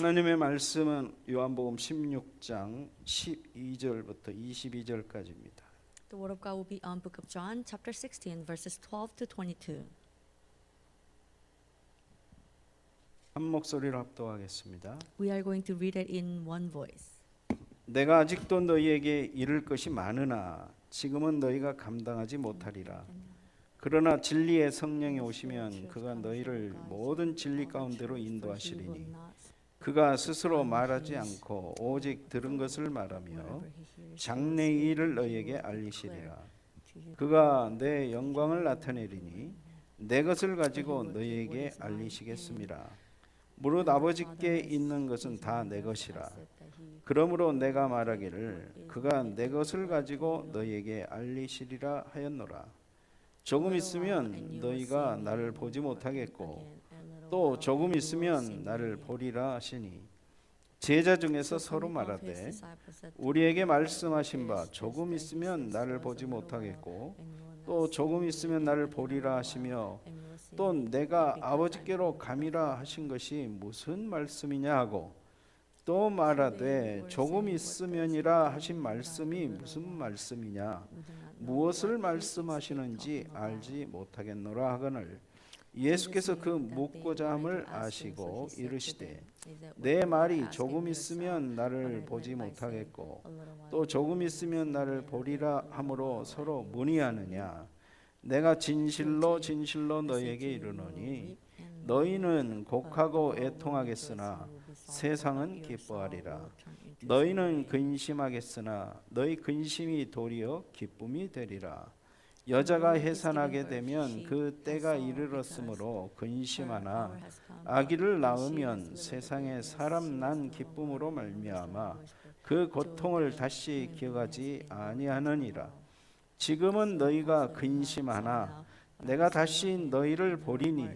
하나님의 말씀은 요한복음 16장 12절부터 22절까지입니다. The word of God will be on Book of John, chapter 16, verses 12 to 22. 한 목소리로 합독하겠습니다. We are going to read it in one voice. 내가 아직도 너희에게 이를 것이 많으나 지금은 너희가 감당하지 못하리라. 그러나 진리의 성령이 오시면 그가 너희를 모든 진리 가운데로 인도하시리니 그가 스스로 말하지 않고 오직 들은 것을 말하며 장래의 일을 너희에게 알리시리라. 그가 내 영광을 나타내리니 내 것을 가지고 너희에게 알리시겠습니다. 무릇 아버지께 있는 것은 다 내 것이라. 그러므로 내가 말하기를 그가 내 것을 가지고 너희에게 알리시리라 하였노라. 조금 있으면 너희가 나를 보지 못하겠고 또 조금 있으면 나를 보리라 하시니 제자 중에서 서로 말하되 우리에게 말씀하신 바 조금 있으면 나를 보지 못하겠고 또 조금 있으면 나를 보리라 하시며 또 내가 아버지께로 감이라 하신 것이 무슨 말씀이냐 하고 또 말하되 조금 있으면이라 하신 말씀이 무슨 말씀이냐 무엇을 말씀하시는지 알지 못하겠노라 하거늘 예수께서 그 묻고자 함을 아시고 이르시되 내 말이 조금 있으면 나를 보지 못하겠고 또 조금 있으면 나를 보리라 함으로 서로 문의하느냐. 내가 진실로 진실로 너희에게 이르노니 너희는 곡하고 애통하겠으나 세상은 기뻐하리라. 너희는 근심하겠으나 너희 근심이 도리어 기쁨이 되리라. 여자가 해산하게 되면 그 때가 이르렀으므로 근심하나 아기를 낳으면 세상에 사람 난 기쁨으로 말미암아 그 고통을 다시 기억하지 아니하느니라. 지금은 너희가 근심하나 내가 다시 너희를 보리니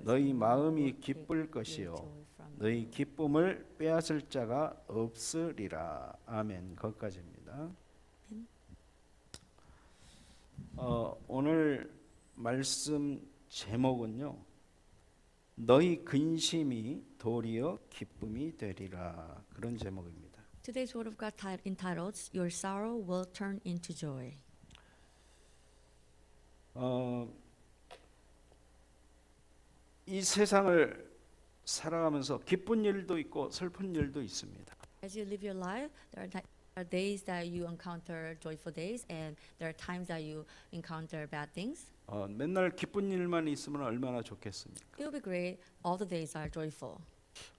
너희 마음이 기쁠 것이요 너희 기쁨을 빼앗을 자가 없으리라. 아멘. 거기까지입니다. 오늘 말씀 제목은요, 너희 근심이 도리어 기쁨이 되리라. 그런 제목입니다. Today's word of God entitled Your sorrow will turn into joy. 이 세상을 살아가면서 기쁜 일도 있고 슬픈 일도 있습니다. As you live your life, there are days that you encounter joyful days, and there are times that you encounter bad things. 맨날 기쁜 일만 있으면 얼마나 좋겠습니까? It will be great. All the days are joyful.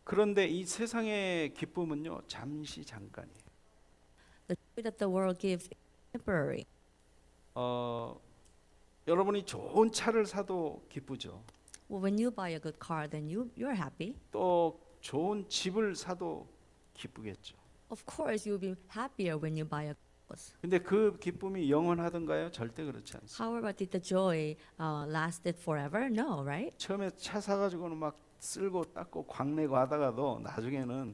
그런데 이 세상의 기쁨은요, 잠시 잠깐이에요. The joy that the world gives is temporary. 여러분이 좋은 차를 사도 기쁘죠. Well, when you buy a good car, then you're happy. 또 좋은 집을 사도 기쁘겠죠. Of course, you'll be happier when you buy a house. 근데 그 기쁨이 영원하던가요? 절대 그렇지 않습니다. However, did the joy lasted forever? No, right? 처음에 차 사가지고는 막 쓸고 닦고 광내고 하다가도 나중에는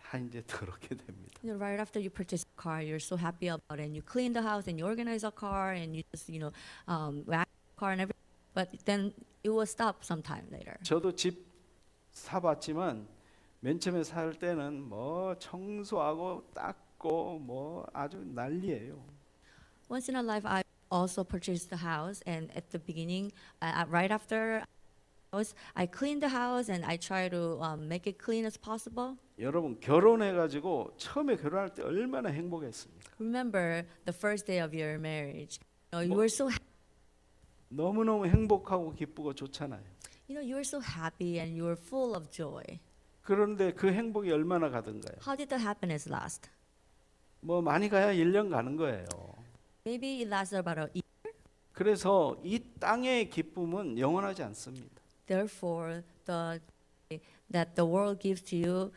다 이제 더럽게 됩니다. You know, right after you purchase a car, you're so happy about it, and you clean the house, and you organize a car, and you just wax the car and everything. But then it will stop sometime later. 저도 집 사봤지만 맨 처음에 살 때는 뭐 청소하고 닦고 뭐 아주 난리예요. Once in a life, I also purchased the house, and at the beginning, right after house, I clean the house and I try to make it clean as possible. 여러분 결혼해가지고 처음에 결혼할 때 얼마나 행복했습니까? Remember the first day of your marriage. You were so 너무너무 행복하고 기쁘고 좋잖아요. you were so happy and you were full of joy. 그런데 그 행복이 얼마나 가던가요? How did the happiness last? 뭐 많이 가야 1년 가는 거예요. Maybe it lasted about a year. 그래서 이 땅의 기쁨은 영원하지 않습니다. Therefore, that the world gives to you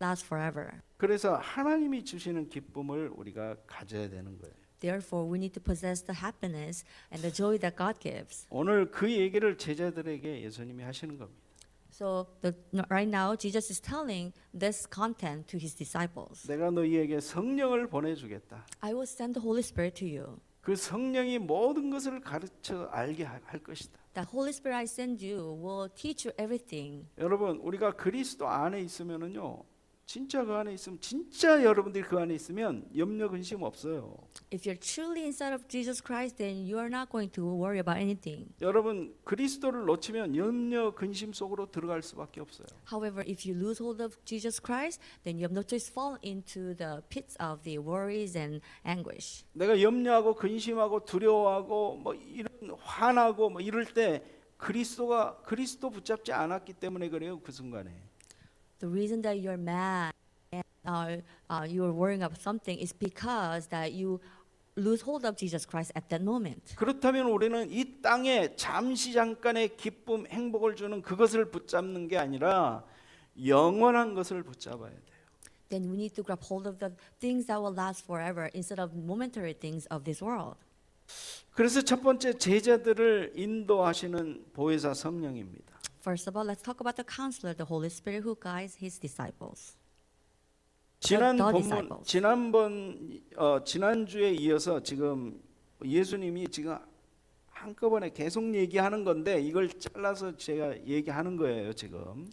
lasts forever. 그래서 하나님이 주시는 기쁨을 우리가 가져야 되는 거예요. Therefore, we need to possess the happiness and the joy that God gives. 오늘 그 얘기를 제자들에게 예수님이 하시는 겁니다. So right now, Jesus is telling this content to his disciples. 내가 너희에게 성령을 보내주겠다. I will send the Holy Spirit to you. 그 성령이 모든 것을 가르쳐 알게 할 것이다. The Holy Spirit I send you will teach you everything. 여러분 우리가 그리스도 안에 있으면은요 진짜 그 안에 있으면 진짜 여러분들이 그 안에 있으면 염려 근심 없어요. If you're truly inside of Jesus Christ, then you are not going to worry about anything. 여러분 그리스도를 놓치면 염려 근심 속으로 들어갈 수밖에 없어요. However, if you lose hold of Jesus Christ, then you have no choice fall into the pits of the worries and anguish. 내가 염려하고 근심하고 두려워하고 뭐 이런 화나고 뭐 이럴 때 그리스도 붙잡지 않았기 때문에 그래요. 그 순간에. The reason that you're mad and you're worrying about something is because that you lose hold of Jesus Christ at that moment. 그렇다면 우리는 이 땅에 잠시 잠깐의 기쁨, 행복을 주는 그것을 붙잡는 게 아니라 영원한 것을 붙잡아야 돼요. Then we need to grab hold of the things that will last forever instead of momentary things of this world. 그래서 첫 번째 제자들을 인도하시는 보혜사 성령입니다. First of all, let's talk about the counselor, the Holy Spirit who guides his disciples. 지난 the 본문 disciples. 지난주에 이어서 지금 예수님이 지금 한꺼번에 계속 얘기하는 건데 이걸 잘라서 제가 얘기하는 거예요, 지금.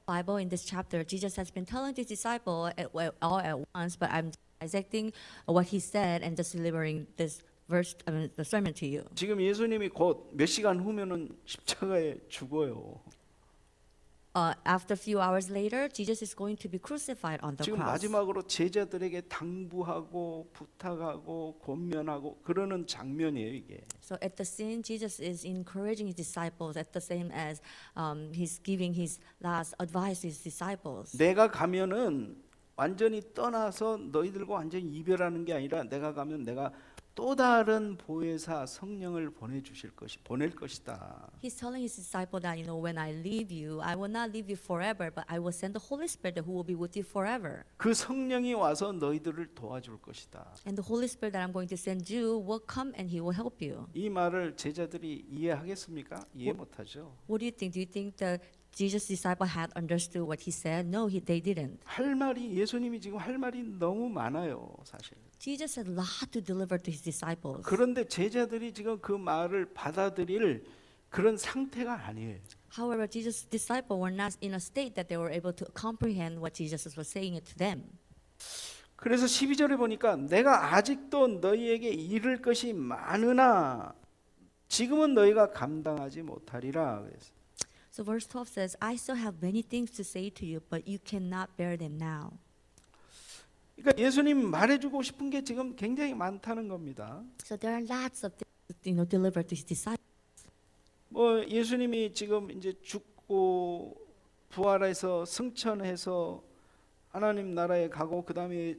Bible in this chapter, Jesus has been telling his disciple all at once, but I'm dissecting what he said and just delivering this verse, the sermon to you. 지금 예수님이 곧 몇 시간 후면은 십자가에 죽어요. After a few hours later, Jesus is going to be crucified on the 지금 cross. 마지막으로 제자들에게 당부하고 부탁하고 권면하고 그러는 장면이에요, 이게. So at the scene, Jesus is encouraging his disciples at the same as he's giving his last advice to his disciples. 내가 가면은 완전히 떠나서 너희들과 완전히 이별하는 게 아니라 내가 가면 내가 또 다른 보혜사 성령을 보낼 것이다. He's telling his disciple that when I leave you, I will not leave you forever, but I will send the Holy Spirit who will be with you forever. 그 성령이 와서 너희들을 도와줄 것이다. And the Holy Spirit that I'm going to send you will come and he will help you. 이 말을 제자들이 이해하겠습니까? 이해 못하죠. What do you think? Do you think the Jesus' disciple had understood what he said? No, they didn't. 예수님이 지금 할 말이 너무 많아요, 사실. Jesus had a lot to deliver to his disciples. 그런데 제자들이 지금 그 말을 받아들일 그런 상태가 아니에요. However, Jesus' disciples were not in a state that they were able to comprehend what Jesus was saying to them. 그래서 12절에 보니까 내가 아직도 너희에게 이를 것이 많으나 지금은 너희가 감당하지 못하리라 그랬어요. So verse 12 says, I still have many things to say to you, but you cannot bear them now. 그러니까 예수님 말해주고 싶은 게 지금 굉장히 많다는 겁니다. So there are lots of things delivered to his disciples. 뭐 예수님이 지금 이제 죽고 부활해서 승천해서 하나님 나라에 가고 그 다음에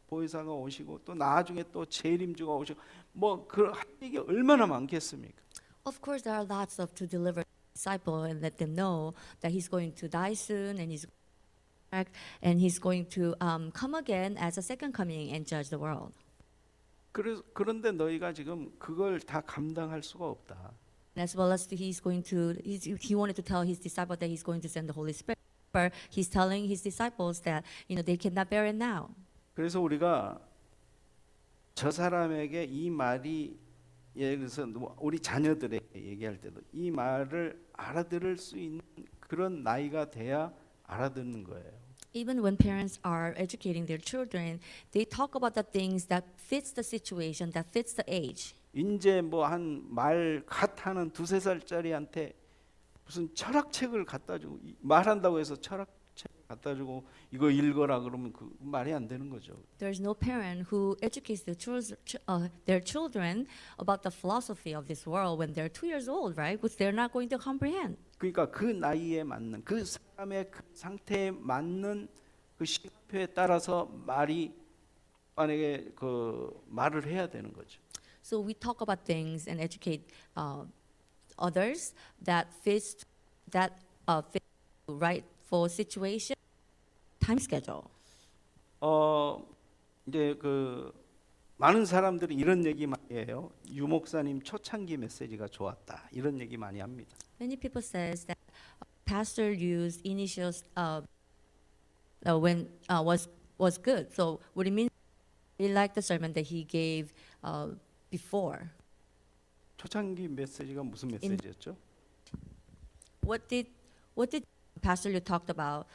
보혜사가 오시고 또 나중에 또 재림주가 오시고 뭐 그 할 얘기 얼마나 많겠습니까? Of course, there are lots of to deliver disciple and let them know that he's going to die soon and he's back and he's going to come again as a second coming and judge the world. 그런데 너희가 지금 그걸 다 감당할 수가 없다. As well as he wanted to tell his disciples that he's going to send the Holy Spirit. But he's telling his disciples that they cannot bear it now. 그래서 우리가 저 사람에게 이 말이 예를 들어서 우리 자녀들에게 얘기할 때도 이 말을 알아들을 수 있는 그런 나이가 돼야 알아듣는 거예요. Even when parents are educating their children, they talk about the things that fits the situation, that fits the age. 이제 뭐 한 말 갓하는 2-3살짜리한테 무슨 철학책을 갖다 주고 말한다고 해서 철학책 갖다 주고 이거 읽어라 그러면 그 말이 안 되는 거죠. There's no parent who educates their children about the philosophy of this world when they're 2 years old, right? Which they're not going to comprehend. 그러니까 그 나이에 맞는 그 사람의 그 상태에 맞는 그 시간표에 따라서 만약에 그 말을 해야 되는 거죠. So we talk about things and educate others that fit right for situation, time schedule. 이제 그 많은 사람들이 이런 얘기 많이 해요. 유 목사님 초창기 메시지가 좋았다. 이런 얘기 많이 합니다. Many people says that pastor used initials when was good. So what it means, they like the sermon that he gave before. 초창기 메시지가 무슨 메시지였죠? What did Pastor Liu talked about?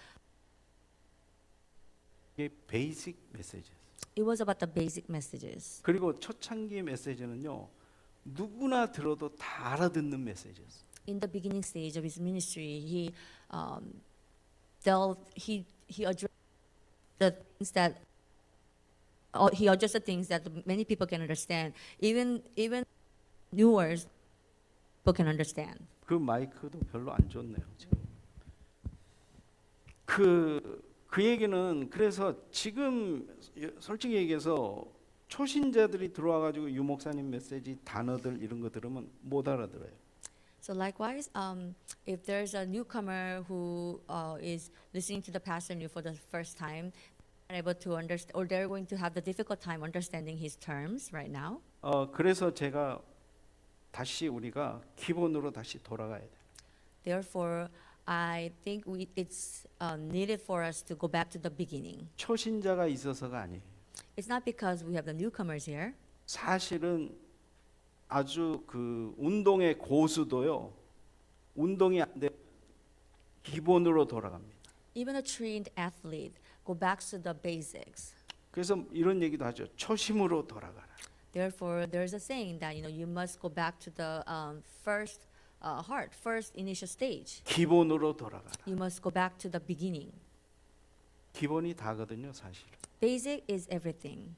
이게 베이직 메시지였어요. It was about the basic messages. 그리고 초창기 메시지는요, 누구나 들어도 다 알아듣는 메시지였어요. In the beginning stage of his ministry, he addressed the things that he addressed the things that many people can understand, even newer people can understand. 그 마이크도 별로 안 좋네요 지금. 그 얘기는 그래서 지금 솔직히 얘기해서 초신자들이 들어와가지고 유 목사님 메시지 단어들 이런 거 들으면 못 알아들어요. So likewise, if there's a newcomer who is listening to the pastor new for the first time, not able to understand, or they're going to have the difficult time understanding his terms right now. 그래서 제가 다시 우리가 기본으로 다시 돌아가야 돼. Therefore, I think it's needed for us to go back to the beginning. 초신자가 있어서가 아니에요. It's not because we have the newcomers here. 사실은 아주 그 운동의 고수도요, 운동이 안 돼 기본으로 돌아갑니다. Even a trained athlete go back to the basics. 그래서 이런 얘기도 하죠. 초심으로 돌아가라. Therefore, there's a saying that you must go back to the first heart, first initial stage. 기본으로 돌아가라. You must go back to the beginning. 기본이 다거든요, 사실. Basic is everything.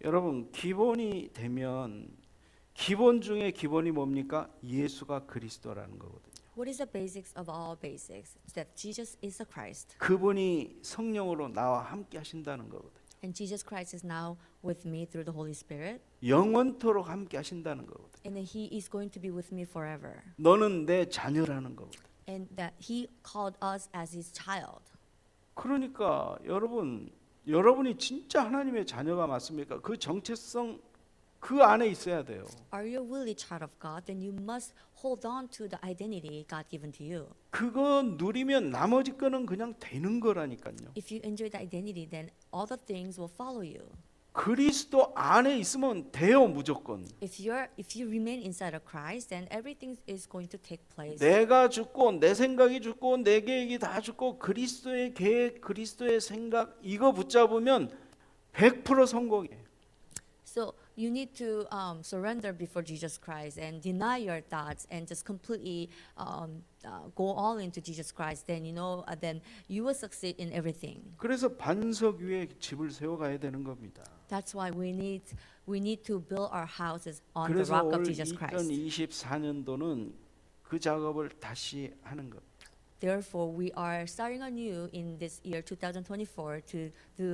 여러분, 기본이 되면 기본 중에 기본이 뭡니까? 예수가 그리스도라는 거거든요. What is the basics of all basics? It's that Jesus is the Christ. 그분이 성령으로 나와 함께 하신다는 거거든요. And Jesus Christ is now with me through the Holy Spirit. 영원토록 함께 하신다는 거거든요. And that He is going to be with me forever. 너는 내 자녀라는 거거든요. And that He called us as His child. 그러니까 여러분이 진짜 하나님의 자녀가 맞습니까? 그 정체성 그 안에 있어야 돼요. Are you really child of God? Then you must hold on to the identity God given to you. 그거 누리면 나머지 거는 그냥 되는 거라니까요. If you enjoy the identity, then all the things will follow you. 그리스도 안에 있으면 돼요, 무조건. If you remain inside of Christ, then everything is going to take place. 내가 죽고 내 생각이 죽고 내 계획이 다 죽고 그리스도의 계획, 그리스도의 생각 이거 붙잡으면 100% 성공이에요. So you need to surrender before Jesus Christ and deny your thoughts and just completely go all into Jesus Christ. Then then you will succeed in everything. 그래서 반석 위에 집을 세워가야 되는 겁니다. That's why we need to build our houses on the 그래서 rock of 올 Jesus Christ. 2024년도는 그 작업을 다시 하는 겁니다. Therefore, we are starting anew in this year 2024 to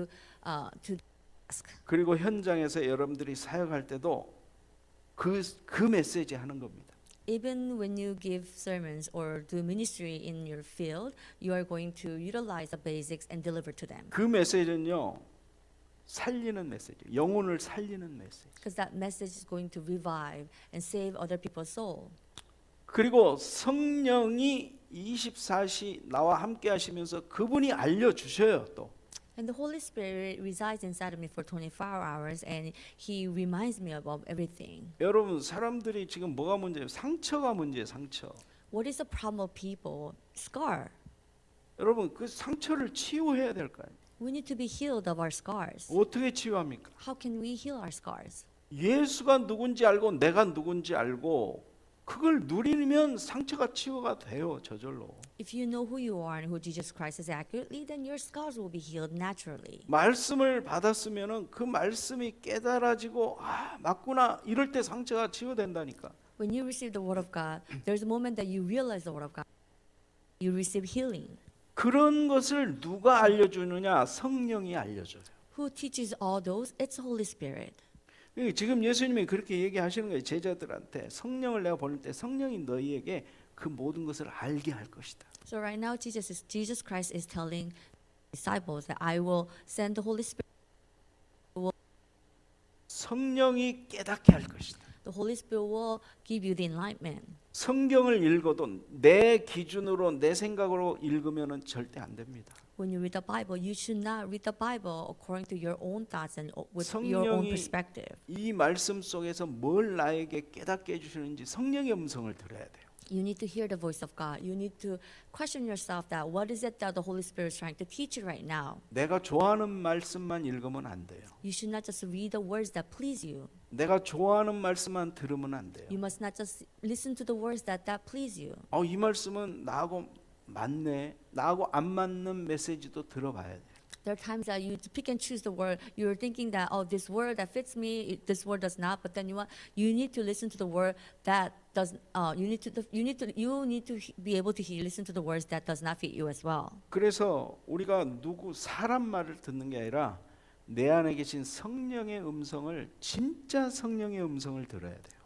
ask. 그리고 현장에서 여러분들이 사역할 때도 그 메시지 하는 겁니다. Even when you give sermons or do ministry in your field, you are going to utilize the basics and deliver to them. 그 메시지는요, 살리는 메시지, 영혼을 살리는 메시지. Because that message is going to revive and save other people's soul. 그리고 성령이 24시 나와 함께 하시면서 그분이 알려주셔요 또. And the Holy Spirit resides inside of me for 24 hours and He reminds me about everything. 여러분, 사람들이 지금 뭐가 문제예요? 상처가 문제예요, 상처. What is the problem of people? Scar. 여러분, 그 상처를 치유해야 될 거 아니에요. We need to be healed of our scars. 어떻게 치유합니까? How can we heal our scars? 예수가 누군지 알고 내가 누군지 알고 그걸 누리면 상처가 치유가 돼요, 저절로. If you know who you are and who Jesus Christ is accurately, then your scars will be healed naturally. 말씀을 받았으면은 그 말씀이 깨달아지고 맞구나 이럴 때 상처가 치유된다니까. When you receive the word of God, there's a moment that you realize the word of God. You receive healing. 그런 것을 누가 알려주느냐? 성령이 알려줘요. Who teaches all those? It's the Holy Spirit. 지금 예수님이 그렇게 얘기하시는 거예요. 제자들한테 성령을 내가 보낼 때 성령이 너희에게 그 모든 것을 알게 할 것이다. So right now, Jesus Christ is telling disciples that I will send the Holy Spirit. 성령이 깨닫게 할 것이다. The Holy Spirit will give you the enlightenment. 성경을 읽어도 내 기준으로 내 생각으로 읽으면은 절대 안 됩니다. When you read the Bible, you should not read the Bible according to your own thoughts and with your own 성령이 perspective. 이 말씀 속에서 뭘 나에게 깨닫게 해주시는지 성령의 음성을 들어야 돼요. You need to hear the voice of God. You need to question yourself that what is it that the Holy Spirit is trying to teach you right now. 내가 좋아하는 말씀만 읽으면 안 돼요. You should not just read the words that please you. 내가 좋아하는 말씀만 들으면 안 돼요. You must not just listen to the words that please you. 이 말씀은 나하고 맞네. 나하고 안 맞는 메시지도 들어봐야 돼요. There are times that you pick and choose the word. You're thinking that this word that fits me, this word does not. But then you need to listen to the word that does. You need to be able to listen to the words that does not fit you as well. 그래서 우리가 누구 사람 말을 듣는 게 아니라 내 안에 계신 성령의 음성을 진짜 성령의 음성을 들어야 돼요.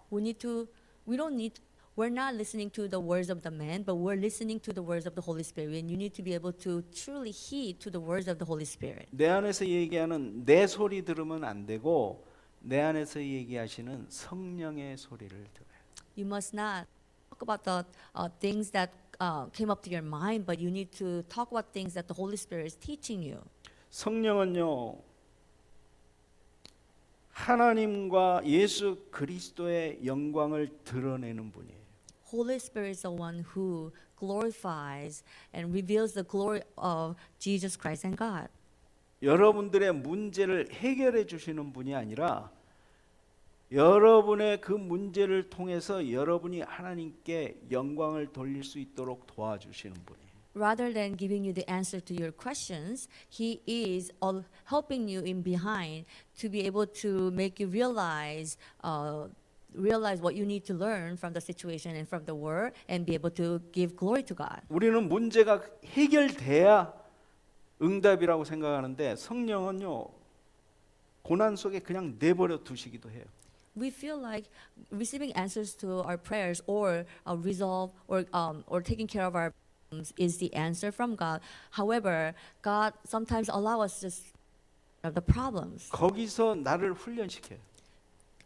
We're not listening to the words of the man, but we're listening to the words of the Holy Spirit. And you need to be able to truly heed to the words of the Holy Spirit. 내 안에서 얘기하는 내 소리 들으면 안 되고 내 안에서 얘기하시는 성령의 소리를 들어요. You must not talk about the things that came up to your mind, but you need to talk about things that the Holy Spirit is teaching you. 성령은요, 하나님과 예수 그리스도의 영광을 드러내는 분이에요. Holy Spirit is the one who glorifies and reveals the glory of Jesus Christ and God. 여러분들의 문제를 해결해 주시는 분이 아니라 여러분의 그 문제를 통해서 여러분이 하나님께 영광을 돌릴 수 있도록 도와주시는 분이에요. Rather than giving you the answer to your questions, He is helping you in behind to be able to make you realize what you need to learn from the situation and from the word, and be able to give glory to God. 우리는 문제가 해결돼야 응답이라고 생각하는데 성령은요, 고난 속에 그냥 내버려 두시기도 해요. We feel like receiving answers to our prayers or resolve or taking care of our problems is the answer from God. However, God sometimes allow us just the problems, 거기서 나를 훈련시켜요.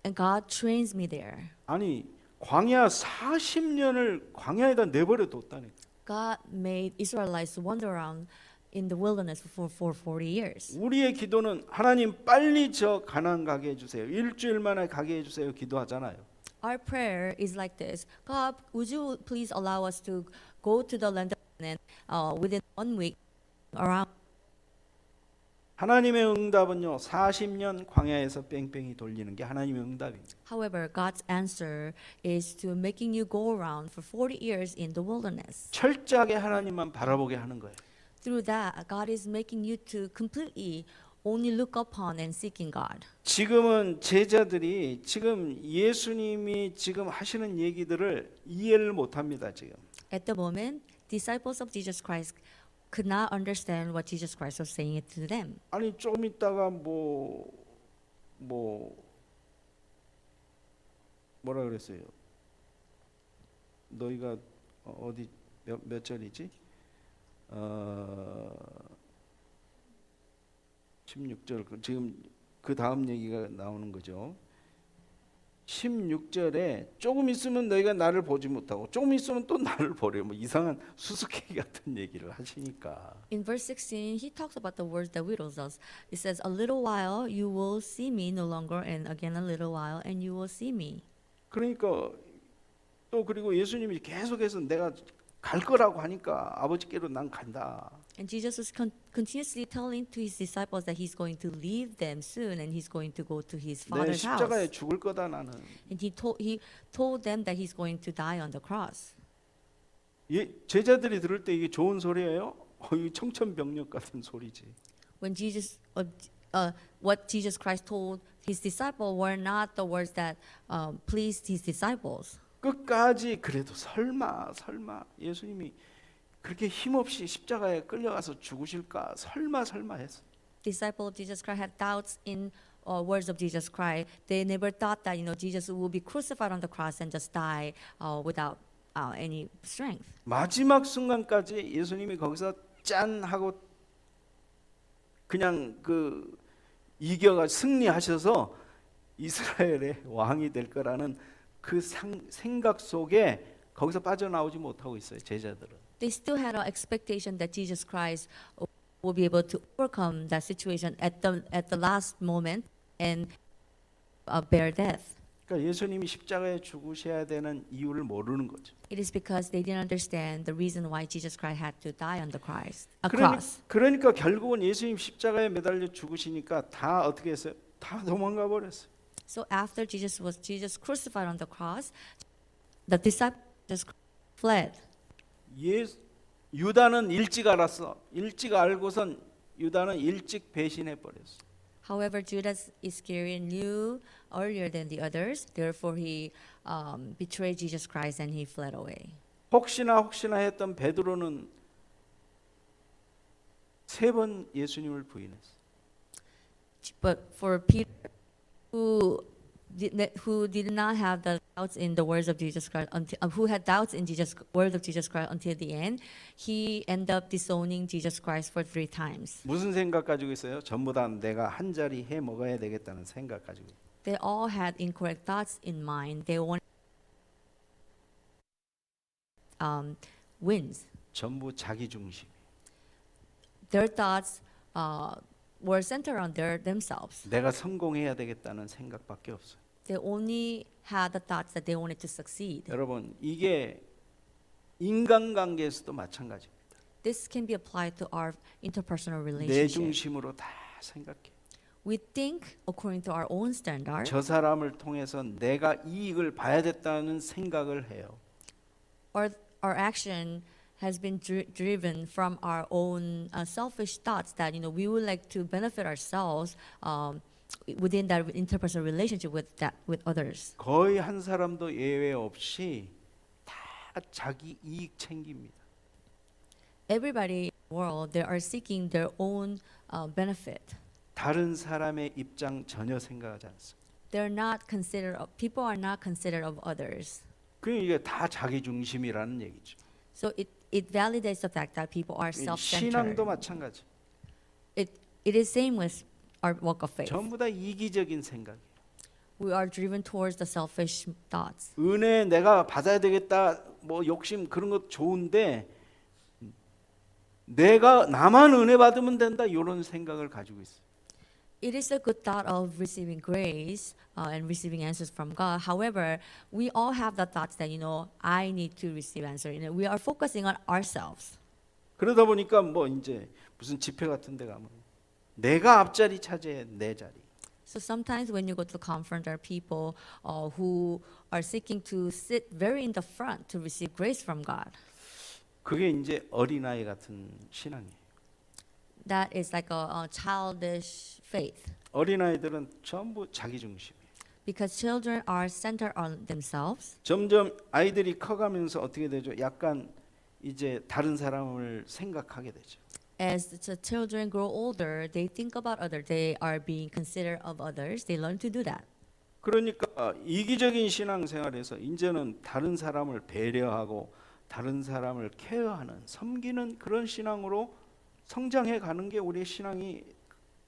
and God trains me there. 아니 광야 40년을 광야에다 내버려 뒀다니까. God made Israelites wander around in the wilderness for 40 years. 우리의 기도는 하나님 빨리 저 가나안 가게 해주세요. 일주일 만에 가게 해주세요. 기도하잖아요. Our prayer is like this: God, would you please allow us to go to the land of Canaan within 1 week around? 하나님의 응답은요 40년 광야에서 뺑뺑이 돌리는 게 하나님의 응답입니다. However, God's answer is to making you go around for 40 years in the wilderness. 철저하게 하나님만 바라보게 하는 거예요. Through that, God is making you to completely only look upon and seeking God. 지금은 제자들이 지금 예수님이 지금 하시는 얘기들을 이해를 못합니다. 지금. At the moment, disciples of Jesus Christ could not understand what Jesus Christ was saying it to them. 아니 좀 있다가 뭐라 그랬어요? 너희가 어디 몇 절이지? 16절 지금 그 다음 얘기가 나오는 거죠. 16절에 조금 있으면 너희가 나를 보지 못하고 조금 있으면 또 나를 보려 뭐 이상한 수수께끼 같은 얘기를 하시니까. In verse 16, he talks about the words that riddles us. It says, "A little while you will see me no longer, and again a little while, and you will see me." 그러니까 또 그리고 예수님이 계속해서 내가 갈 거라고 하니까 아버지께로 난 간다. And Jesus was continuously telling to his disciples that he's going to leave them soon, and he's going to go to his 내 Father's 십자가에 house. 죽을 거다 나는. And he told them that he's going to die on the cross. 제자들이 들을 때 이게 좋은 소리예요? 이게 청천벽력 같은 소리지. When what Jesus Christ told his disciples were not the words that pleased his disciples. 끝까지 그래도 설마 예수님이 그렇게 힘없이 십자가에 끌려가서 죽으실까 설마 했어. Disciples of Jesus Christ had doubts in words of Jesus Christ. They never thought that Jesus would be crucified on the cross and just die without any strength. 마지막 순간까지 예수님이 거기서 짠 하고 그냥 이겨가 승리하셔서 이스라엘의 왕이 될 거라는 그 생각 속에 거기서 빠져나오지 못하고 있어요. 제자들은. They still had an expectation that Jesus Christ will be able to overcome that situation at the last moment and bear death. 그러니까 예수님이 십자가에 죽으셔야 되는 이유를 모르는 거죠. It is because they didn't understand the reason why Jesus Christ had to die on the cross. 그러니까 결국은 예수님 십자가에 매달려 죽으시니까 다 어떻게 했어요? 다 도망가 버렸어요. So after Jesus crucified on the cross, the disciples just fled. 유다는 일찍 알았어. 일찍 알고선 유다는 일찍 배신해 버렸어. However, Judas Iscariot knew earlier than the others. Therefore, he betrayed Jesus Christ and he fled away. 혹시나 했던 베드로는 3번 예수님을 부인했어. But for Peter, who did not have the doubts in the words of Jesus Christ, who had doubts in Jesus words of Jesus Christ until the end, he ended up disowning Jesus Christ for 3 times. 무슨 생각 가지고 있어요? 전부 다 내가 한 자리 해 먹어야 되겠다는 생각 가지고. They all had incorrect thoughts in mind. They wanted wins. 전부 자기 중심. Their thoughts were centered on themselves. 내가 성공해야 되겠다는 생각밖에 없어요. They only had the thoughts that they wanted to succeed. 여러분, 이게 인간관계에서도 마찬가지입니다. This can be applied to our interpersonal 내 relationship. 중심으로 다 생각해. We think according to our own standard, 저 사람을 통해서 내가 이익을 봐야 됐다는 생각을 해요. or our action has been driven from our own selfish thoughts that we would like to benefit ourselves within that interpersonal relationship with others. 거의 한 사람도 예외 없이 다 자기 이익 챙깁니다. Everybody in the world, they are seeking their own benefit. 다른 사람의 입장 전혀 생각하지 않습니다. People are not considered of others. 그게 이게 다 자기 중심이라는 얘기죠. So it validates the fact that people are self-centered. 신앙도 마찬가지. It is same with our walk of faith. 전부 다 이기적인 생각이에요. We are driven towards the selfish thoughts. 은혜 내가 받아야 되겠다, 뭐 욕심 그런 것 좋은데 내가 나만 은혜 받으면 된다 이런 생각을 가지고 있어요. It is a good thought of receiving grace and receiving answers from God. However, we all have the thoughts that I need to receive answer. We are focusing on ourselves. 그러다 보니까 뭐 이제 무슨 집회 같은 데 가면 내가 앞자리 차지해 내 자리. So sometimes when you go to conference, there are people who are seeking to sit very in the front to receive grace from God. 그게 이제 어린아이 같은 신앙이에요. That is like a childish faith. 어린아이들은 전부 자기 중심이에요. Because children are centered on themselves. 점점 아이들이 커가면서 어떻게 되죠? 약간 이제 다른 사람을 생각하게 되죠. As the children grow older, they think about others. They are being considerate of others. They learn to do that. 그러니까 이기적인 신앙생활에서 이제는 다른 사람을 배려하고 다른 사람을 케어하는 섬기는 그런 신앙으로 성장해 가는 게 우리의 신앙이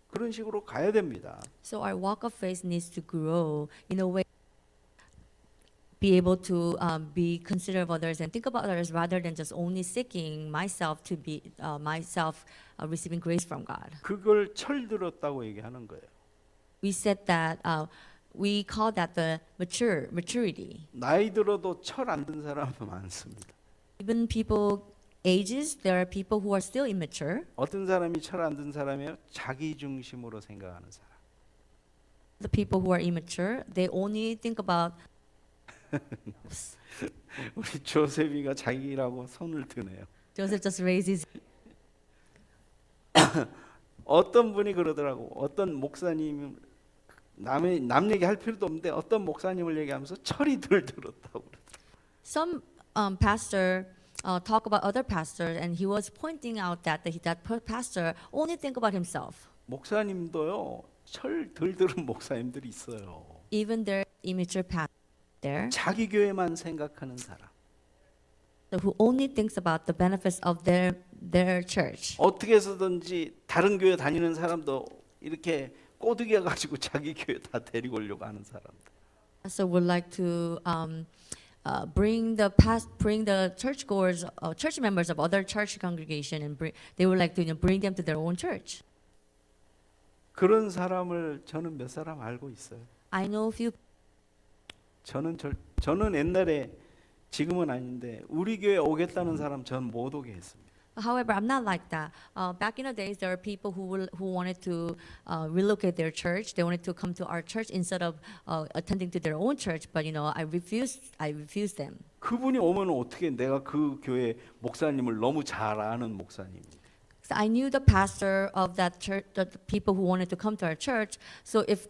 그런 식으로 가야 됩니다. So our walk of faith needs to grow in a way, be able to be considerate of others and think about others rather than just only seeking myself to be receiving grace from God. 그걸 철들었다고 얘기하는 거예요. We said that we call that the maturity. 나이 들어도 철 안 든 사람은 많습니다. Even people ages, there are people who are still immature. 어떤 사람이 철 안 든 사람이에요? 자기 중심으로 생각하는 사람. The people who are immature, they only think about 우리 조셉이가 자기라고 손을 드네요. Joseph just raises. 어떤 분이 그러더라고. 어떤 목사님 남 얘기할 필요도 없는데 어떤 목사님을 얘기하면서 철이 덜 들었다고 그러더라고. Some pastor talk about other pastors, and he was pointing out that that pastor only think about himself. 목사님도요. 철 덜 들은 목사님들이 있어요. Even their immature pastor there, 자기 교회만 생각하는 사람. who only thinks about the benefits of their church. 어떻게 해서든지 다른 교회 다니는 사람도 이렇게 꼬드겨 가지고 자기 교회 다 데리고 오려고 하는 사람들. So would like to bring the churchgoers, church members of other church congregation, and they would like to bring them to their own church. 그런 사람을 저는 몇 사람 알고 있어요. I know a few. 저는 옛날에 지금은 아닌데 우리 교회 오겠다는 사람 전 못 오게 했습니다. However, I'm not like that. Back in the days, there are people who wanted to relocate their church. They wanted to come to our church instead of attending to their own church. But I refused them. 그분이 오면 어떻게 내가 그 교회 목사님을 너무 잘 아는 목사님입니다. So I knew the pastor of that church, the people who wanted to come to our church. So if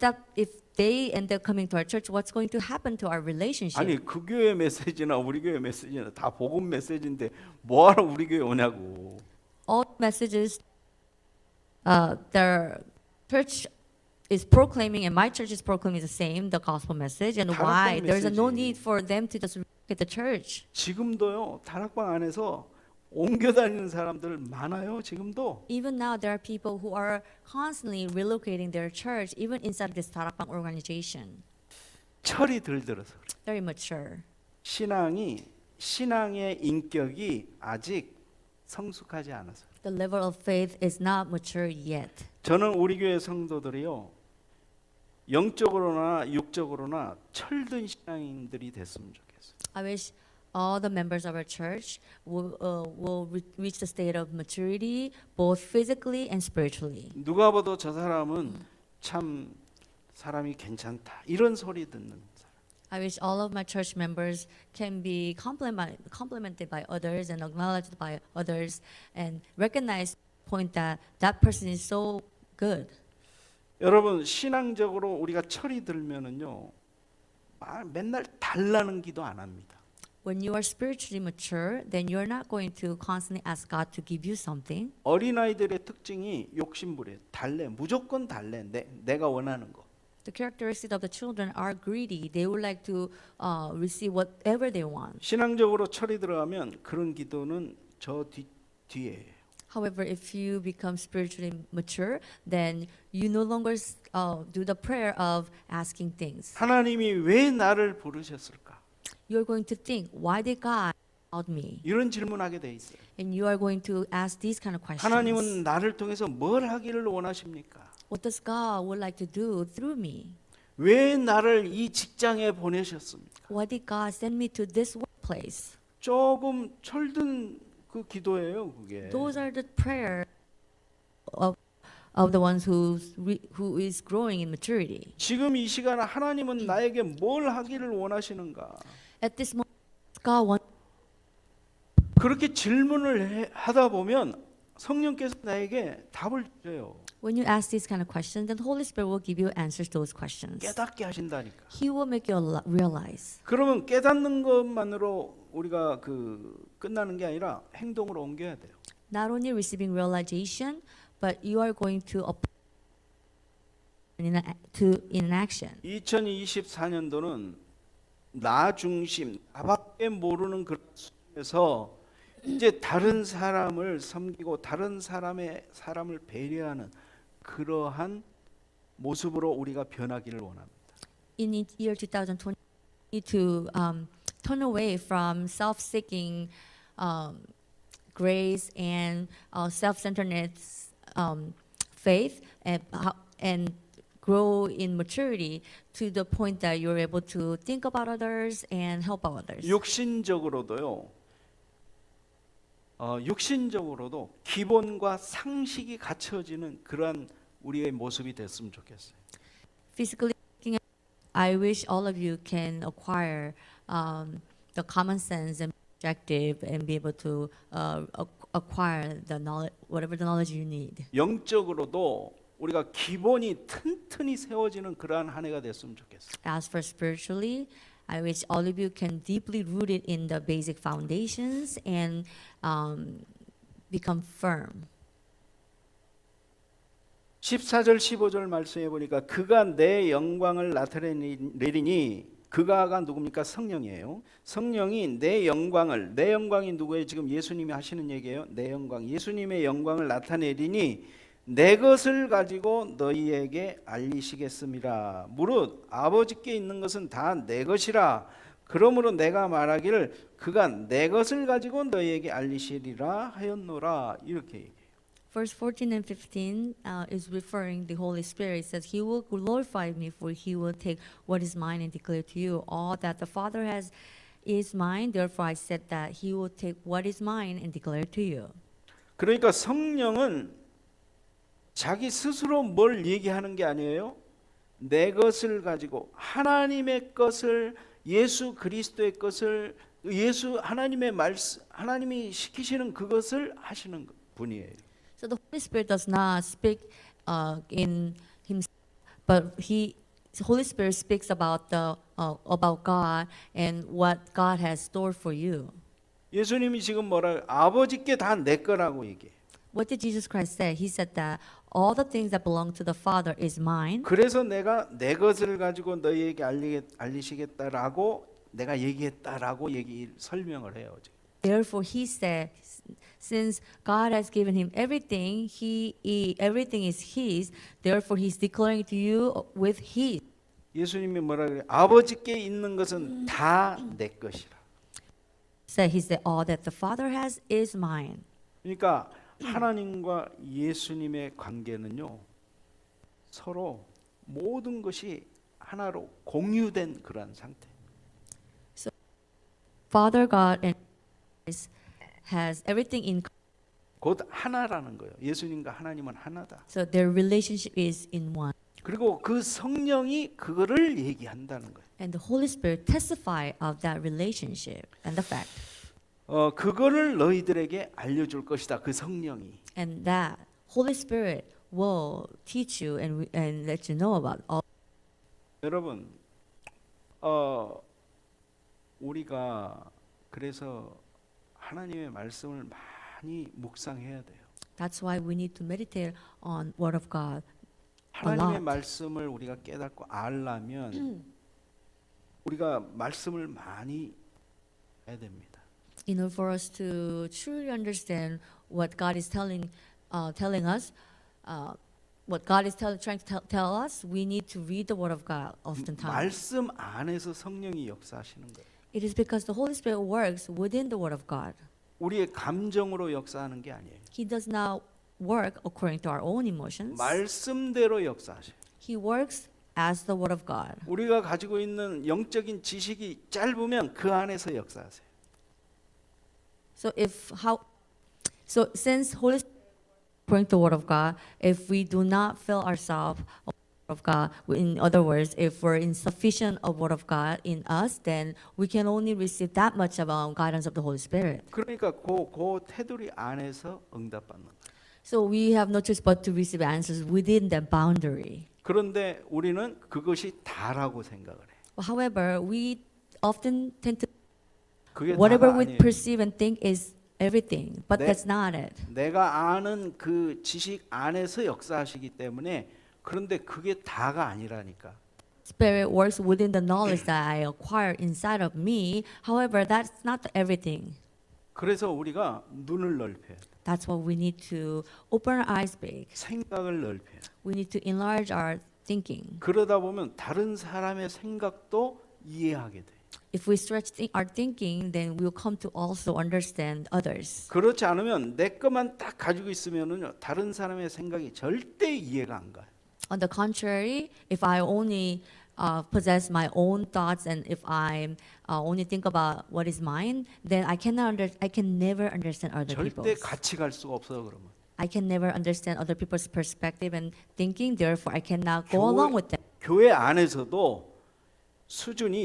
they end up coming to our church, what's going to happen to our relationship? 아니 그 교회 메시지나 우리 교회 메시지나 다 복음 메시지인데 뭐하러 우리 교회 오냐고. All messages their church is proclaiming and my church is proclaiming the same, the gospel message. And 다락방 why? There's no 메시지. need for them to just look at the church. 지금도요 다락방 안에서 옮겨 다니는 사람들 많아요. 지금도. Even now, there are people who are constantly relocating their church, even inside this Tarakbang organization. 철이 들들어서 그래요. Very mature. 신앙의 인격이 아직 성숙하지 않아서. The level of faith is not mature yet. 저는 우리 교회 성도들이요 영적으로나 육적으로나 철든 신앙인들이 됐으면 좋겠어요. I wish all the members of our church will reach the state of maturity, both physically and spiritually. 누가 봐도 저 사람은 참 사람이 괜찮다 이런 소리 듣는 사람. I wish all of my church members can be complimented by others and acknowledged by others and recognize the point that that person is so good. 여러분 신앙적으로 우리가 철이 들면은요 맨날 달라는 기도 안 합니다. When you are spiritually mature, then you're not going to constantly ask God to give you something. 어린아이들의 특징이 욕심부려요. 달래, 무조건 달래. 내가 원하는 거. The characteristics of the children are greedy. They would like to receive whatever they want. 신앙적으로 철이 들어가면 그런 기도는 저 뒤에. However, if you become spiritually mature, then you no longer do the prayer of asking things. 하나님이 왜 나를 부르셨을까? You're going to think, why did God call me? 이런 질문하게 돼 있어요. And you are going to ask these kind of questions. 하나님은 나를 통해서 뭘 하기를 원하십니까? What does God would like to do through me? 왜 나를 이 직장에 보내셨습니까? Why did God send me to this workplace? 조금 철든 그 기도예요, 그게. Those are the prayer of the ones who is growing in maturity. 지금 이 시간 하나님은 나에게 뭘 하기를 원하시는가? At this moment, God wants. 그렇게 질문을 하다 보면 성령께서 나에게 답을 줘요. When you ask these kind of questions, then the Holy Spirit will give you answers to those questions. 깨닫게 하신다니까. He will make you realize. 그러면 깨닫는 것만으로 우리가 끝나는 게 아니라 행동으로 옮겨야 돼요. Not only receiving realization, but you are going to apply in action. 2024년도는 나 중심, 나밖에 모르는 그런 속에서 이제 다른 사람을 섬기고 다른 사람을 배려하는 그러한 모습으로 우리가 변하기를 원합니다. In year 2020, we need to turn away from self-seeking grace and self-centeredness faith and grow in maturity to the point that you're able to think about others and help out others. 육신적으로도 기본과 상식이 갖춰지는 그러한 우리의 모습이 됐으면 좋겠어요. Physically speaking, I wish all of you can acquire the common sense and objective and be able to acquire the knowledge, whatever the knowledge you need. 영적으로도 우리가 기본이 튼튼히 세워지는 그러한 한 해가 됐으면 좋겠어요. As for spiritually, I wish all of you can deeply root it in the basic foundations and become firm. 14절 15절 말씀해 보니까 그가 내 영광을 나타내리니 그가가 누굽니까? 성령이에요. 성령이 내 영광이 누구예요? 지금 예수님이 하시는 얘기예요. 내 영광, 예수님의 영광을 나타내리니 내 것을 가지고 너희에게 알리시겠습니다. 무릇 아버지께 있는 것은 다 내 것이라 그러므로 내가 말하기를 그가 내 것을 가지고 너희에게 알리시리라 하였노라 이렇게 얘기해요. Verse 14 and 15 is referring the Holy Spirit. It says, He will glorify me, for He will take what is mine and declare to you. All that the Father has is mine. Therefore I said that He will take what is mine and declare to you. 그러니까 성령은 자기 스스로 뭘 얘기하는 게 아니에요. 내 것을 가지고 하나님의 것을 예수 그리스도의 것을 예수 하나님의 말씀 하나님이 시키시는 그것을 하시는 분이에요. So the Holy Spirit does not speak in Himself, but Holy Spirit speaks about about God and what God has stored for you. 예수님이 지금 뭐라 아버지께 다 내 거라고 얘기해. What did Jesus Christ say? He said that all the things that belong to the Father is mine. 그래서 내가 내 것을 가지고 너희에게 알리시겠다라고 내가 얘기했다라고 설명을 해요. 지금. Therefore he said, since God has given him everything, everything is his. Therefore he's declaring to you with his. 예수님이 뭐라 그래요? 아버지께 있는 것은 다 내 것이라. So he said, all that the Father has is mine. 그러니까 하나님과 예수님의 관계는요. 서로 모든 것이 하나로 공유된 그러한 상태. Father God and Christ has everything in 곧 하나라는 거예요. 예수님과 하나님은 하나다. so their relationship is in one. 그리고 그 성령이 그거를 얘기한다는 거예요. And the Holy Spirit testify of that relationship and the fact. 그거를 너희들에게 알려줄 것이다. 그 성령이. And that Holy Spirit will teach you and let you know about all. 여러분, 우리가 그래서 하나님의 말씀을 많이 묵상해야 돼요. That's why we need to meditate on Word of God. 하나님의 lot. 말씀을 우리가 깨닫고 알려면 우리가 말씀을 많이 해야 됩니다. In order for us to truly understand what God is telling us, what God is trying to tell us, we need to read the Word of God oftentimes. 말씀 안에서 성령이 역사하시는 거예요. It is because the Holy Spirit works within the Word of God. 우리의 감정으로 역사하는 게 아니에요. He does not work according to our own emotions. 말씀대로 역사하셔요. He works as the Word of God. 우리가 가지고 있는 영적인 지식이 짧으면 그 안에서 역사하세요. So since Holy Spirit according to the Word of God, if we do not fill ourselves with the Word of God, in other words, if we're insufficient of Word of God in us, then we can only receive that much about guidance of the Holy Spirit. 그러니까 그 테두리 안에서 응답받는 거예요. So we have no choice but to receive answers within that boundary. 그런데 우리는 그것이 다라고 생각을 해. However, we often tend to 그게 whatever 다가 we 아니에요. perceive and think is everything, but 네. that's not it. 내가 아는 그 지식 안에서 역사하시기 때문에 그런데 그게 다가 아니라니까. Spirit works within the knowledge that I acquire inside of me. However, that's not everything. 그래서 우리가 눈을 넓혀야 돼. That's why we need to open our eyes big. 생각을 넓혀야 돼. We need to enlarge our thinking. 그러다 보면 다른 사람의 생각도 이해하게 돼. If we stretch our thinking, then we'll come to also understand others. 그렇지 않으면 내 것만 딱 가지고 있으면은요 다른 사람의 생각이 절대 이해가 안 가요. On the contrary, if I only possess my own thoughts and if I only think about what is mine, then I can never understand other 절대 people's. 같이 갈 수가 없어 그러면. I can never understand other people's perspective and thinking. Therefore, I cannot go 교회- along with them. 교회 안에서도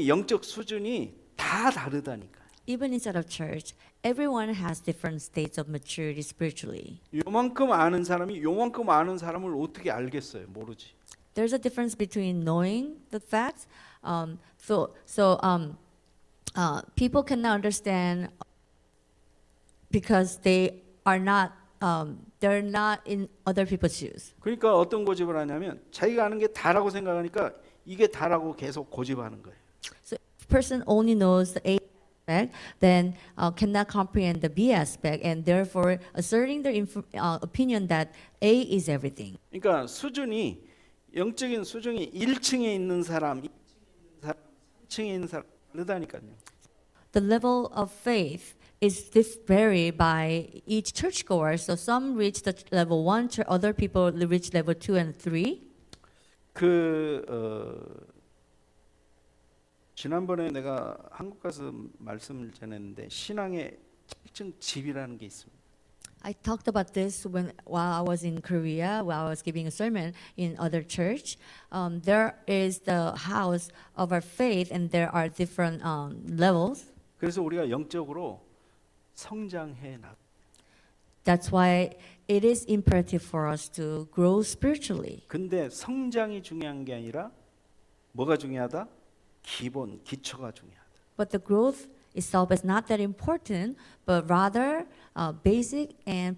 영적 수준이 다 다르다니까. Even inside of church, everyone has different states of maturity spiritually. 요만큼 아는 사람이 요만큼 아는 사람을 어떻게 알겠어요? 모르지. There's a difference between knowing the facts. People cannot understand because they're not in other people's shoes. 그러니까 어떤 고집을 하냐면 자기가 아는 게 다라고 생각하니까 이게 다라고 계속 고집하는 거예요. So if a person only knows the A aspect, then cannot comprehend the B aspect, and therefore asserting their opinion that A is everything. 그러니까 영적인 수준이 1층에 있는 사람, 2층에 있는 사람, 3층에 있는 사람 다르다니까요. The level of faith is vary by each churchgoer. So some reach the level 1, other people reach level 2 and 3. 지난번에 내가 한국 가서 말씀을 전했는데 신앙의 1층 집이라는 게 있습니다. I talked about this while I was in Korea, while I was giving a sermon in other church. There is the house of our faith, and there are different levels. 그래서 우리가 영적으로 성장해 나. That's why it is imperative for us to grow spiritually. 근데 성장이 중요한 게 아니라 뭐가 중요하다? 기본, 기초가 중요하다. But the growth itself is not that important, but rather basic and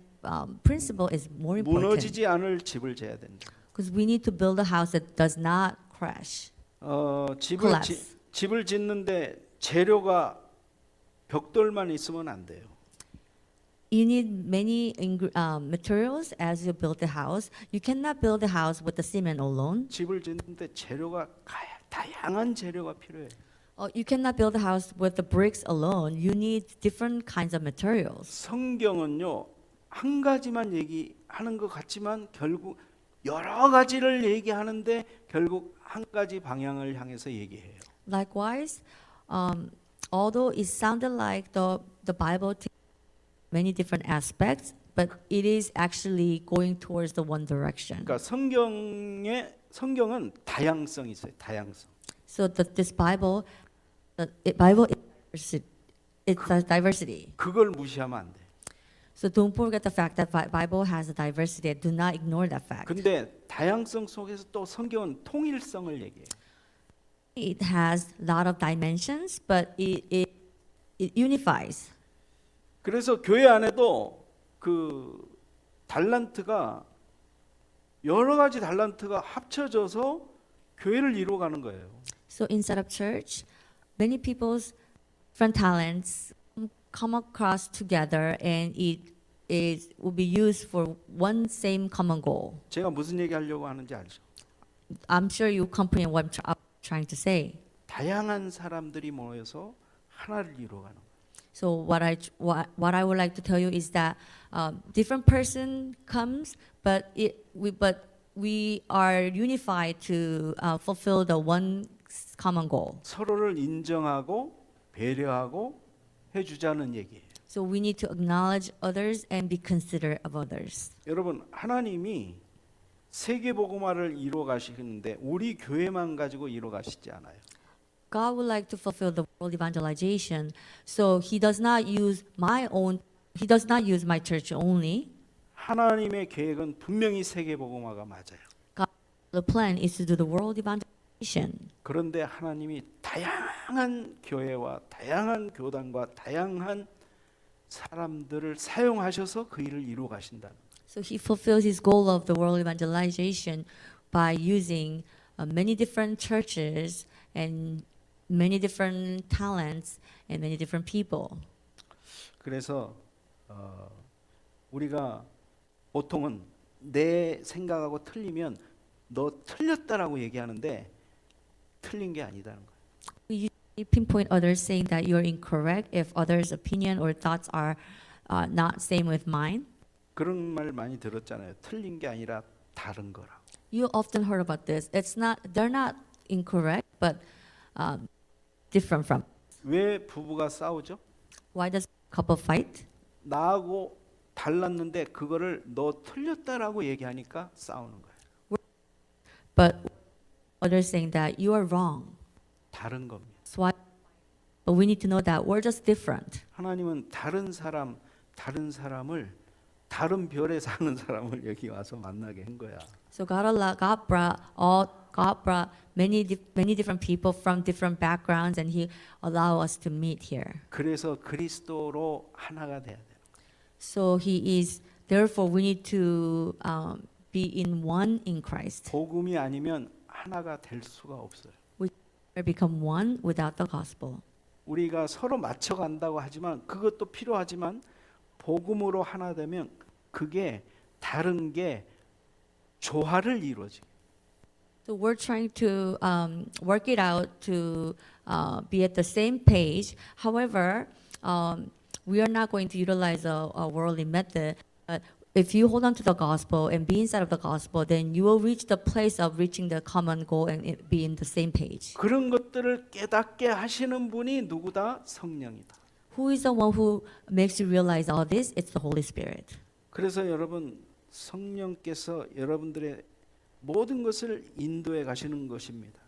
principle is more important. 무너지지 않을 집을 지어야 된다. Because we need to build a house that does not crash. collapse. 집을 짓는데 재료가 벽돌만 있으면 안 돼요. You need many materials as you build the house. You cannot build the house with the cement alone. 집을 짓는데 재료가 다양한 재료가 필요해요. You cannot build a house with the bricks alone. You need different kinds of materials. 성경은요 한 가지만 얘기하는 것 같지만 결국 여러 가지를 얘기하는데 결국 한 가지 방향을 향해서 얘기해요. Likewise, although it sounded like the Bible takes many different aspects, but it is actually going towards the one direction. 그러니까 성경은 다양성이 있어요. 다양성. So this Bible is diversity. 그걸 무시하면 안 돼. So don't forget the fact that Bible has a diversity. Do not ignore that fact. 근데 다양성 속에서 또 성경은 통일성을 얘기해요. It has a lot of dimensions, but it unifies. 그래서 교회 안에도 그 달란트가 여러 가지 달란트가 합쳐져서 교회를 이루어가는 거예요. So inside of church, many people's different talents come across together, and it will be used for one same common goal. 제가 무슨 얘기 하려고 하는지 알죠? I'm sure you comprehend what I'm trying to say. 다양한 사람들이 모여서 하나를 이루어가는 거예요. So what I would like to tell you is that different person comes, but we are unified to fulfill the one common goal. 서로를 인정하고 배려하고 해주자는 얘기예요. So we need to acknowledge others and be considerate of others. 여러분 하나님이 세계복음화를 이루어 가시는데 우리 교회만 가지고 이루어 가시지 않아요. God would like to fulfill the world evangelization, so He does not use my church only. 하나님의 계획은 분명히 세계복음화가 맞아요. The plan is to do the world evangelization. 그런데 하나님이 다양한 교회와 다양한 교단과 다양한 사람들을 사용하셔서 그 일을 이루어 가신다. So He fulfills His goal of the world evangelization by using many different churches and many different talents and many different people. 그래서 우리가 보통은 내 생각하고 틀리면 너 틀렸다라고 얘기하는데 틀린 게 아니다는 거예요. We usually pinpoint others saying that you're incorrect if others' opinion or thoughts are not same with mine. 그런 말 많이 들었잖아요. 틀린 게 아니라 다른 거라. You often heard about this. They're not incorrect, but different from. 왜 부부가 싸우죠? Why does a couple fight? 나하고 달랐는데 그거를 너 틀렸다라고 얘기하니까 싸우는 거예요. But others saying that you are wrong. 다른 겁니다. That's why. But we need to know that we're just different. 하나님은 다른 사람을 다른 별에 사는 사람을 여기 와서 만나게 한 거야. So God brought many different people from different backgrounds, and He allowed us to meet here. 그래서 그리스도로 하나가 돼야 돼. So therefore we need to be in one in Christ. 복음이 아니면 하나가 될 수가 없어요. We become one without the gospel. 우리가 서로 맞춰간다고 하지만 그것도 필요하지만 복음으로 하나 되면 그게 다른 게 조화를 이루어지. So we're trying to work it out to be at the same page. However, we are not going to utilize a worldly method. But if you hold on to the gospel and be inside of the gospel, then you will reach the place of reaching the common goal and be in the same page. 그런 것들을 깨닫게 하시는 분이 누구다? 성령이다. Who is the one who makes you realize all this? It's the Holy Spirit. 그래서 여러분 성령께서 여러분들의 모든 것을 인도해 가시는 것입니다.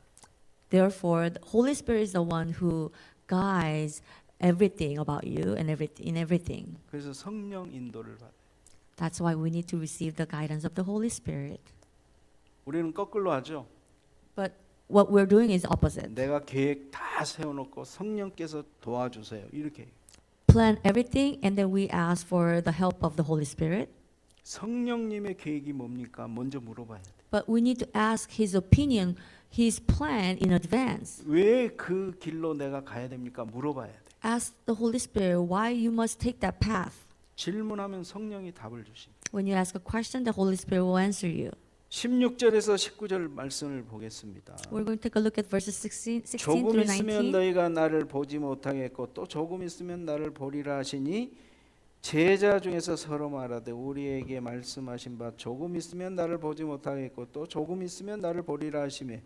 Therefore, the Holy Spirit is the one who guides everything about you and in everything. 그래서 성령 인도를 받아요. That's why we need to receive the guidance of the Holy Spirit. 우리는 거꾸로 하죠. But what we're doing is opposite. 내가 계획 다 세워놓고 성령께서 도와주세요. 이렇게. Plan everything and then we ask for the help of the Holy Spirit. 성령님의 계획이 뭡니까? 먼저 물어봐야 돼. But we need to ask His opinion, His plan in advance. 왜 그 길로 내가 가야 됩니까? 물어봐야 돼. Ask the Holy Spirit why you must take that path. 질문하면 성령이 답을 주십니다. When you ask a question, the Holy Spirit will answer you. 16절에서 19절 말씀을 보겠습니다. We're going to take a look at verses 16 조금 through 있으면 19. 너희가 나를 보지 못하겠고 또 조금 있으면 나를 보리라 하시니 제자 중에서 서로 말하되 우리에게 말씀하신 바 조금 있으면 나를 보지 못하겠고 또 조금 있으면 나를 보리라 하시매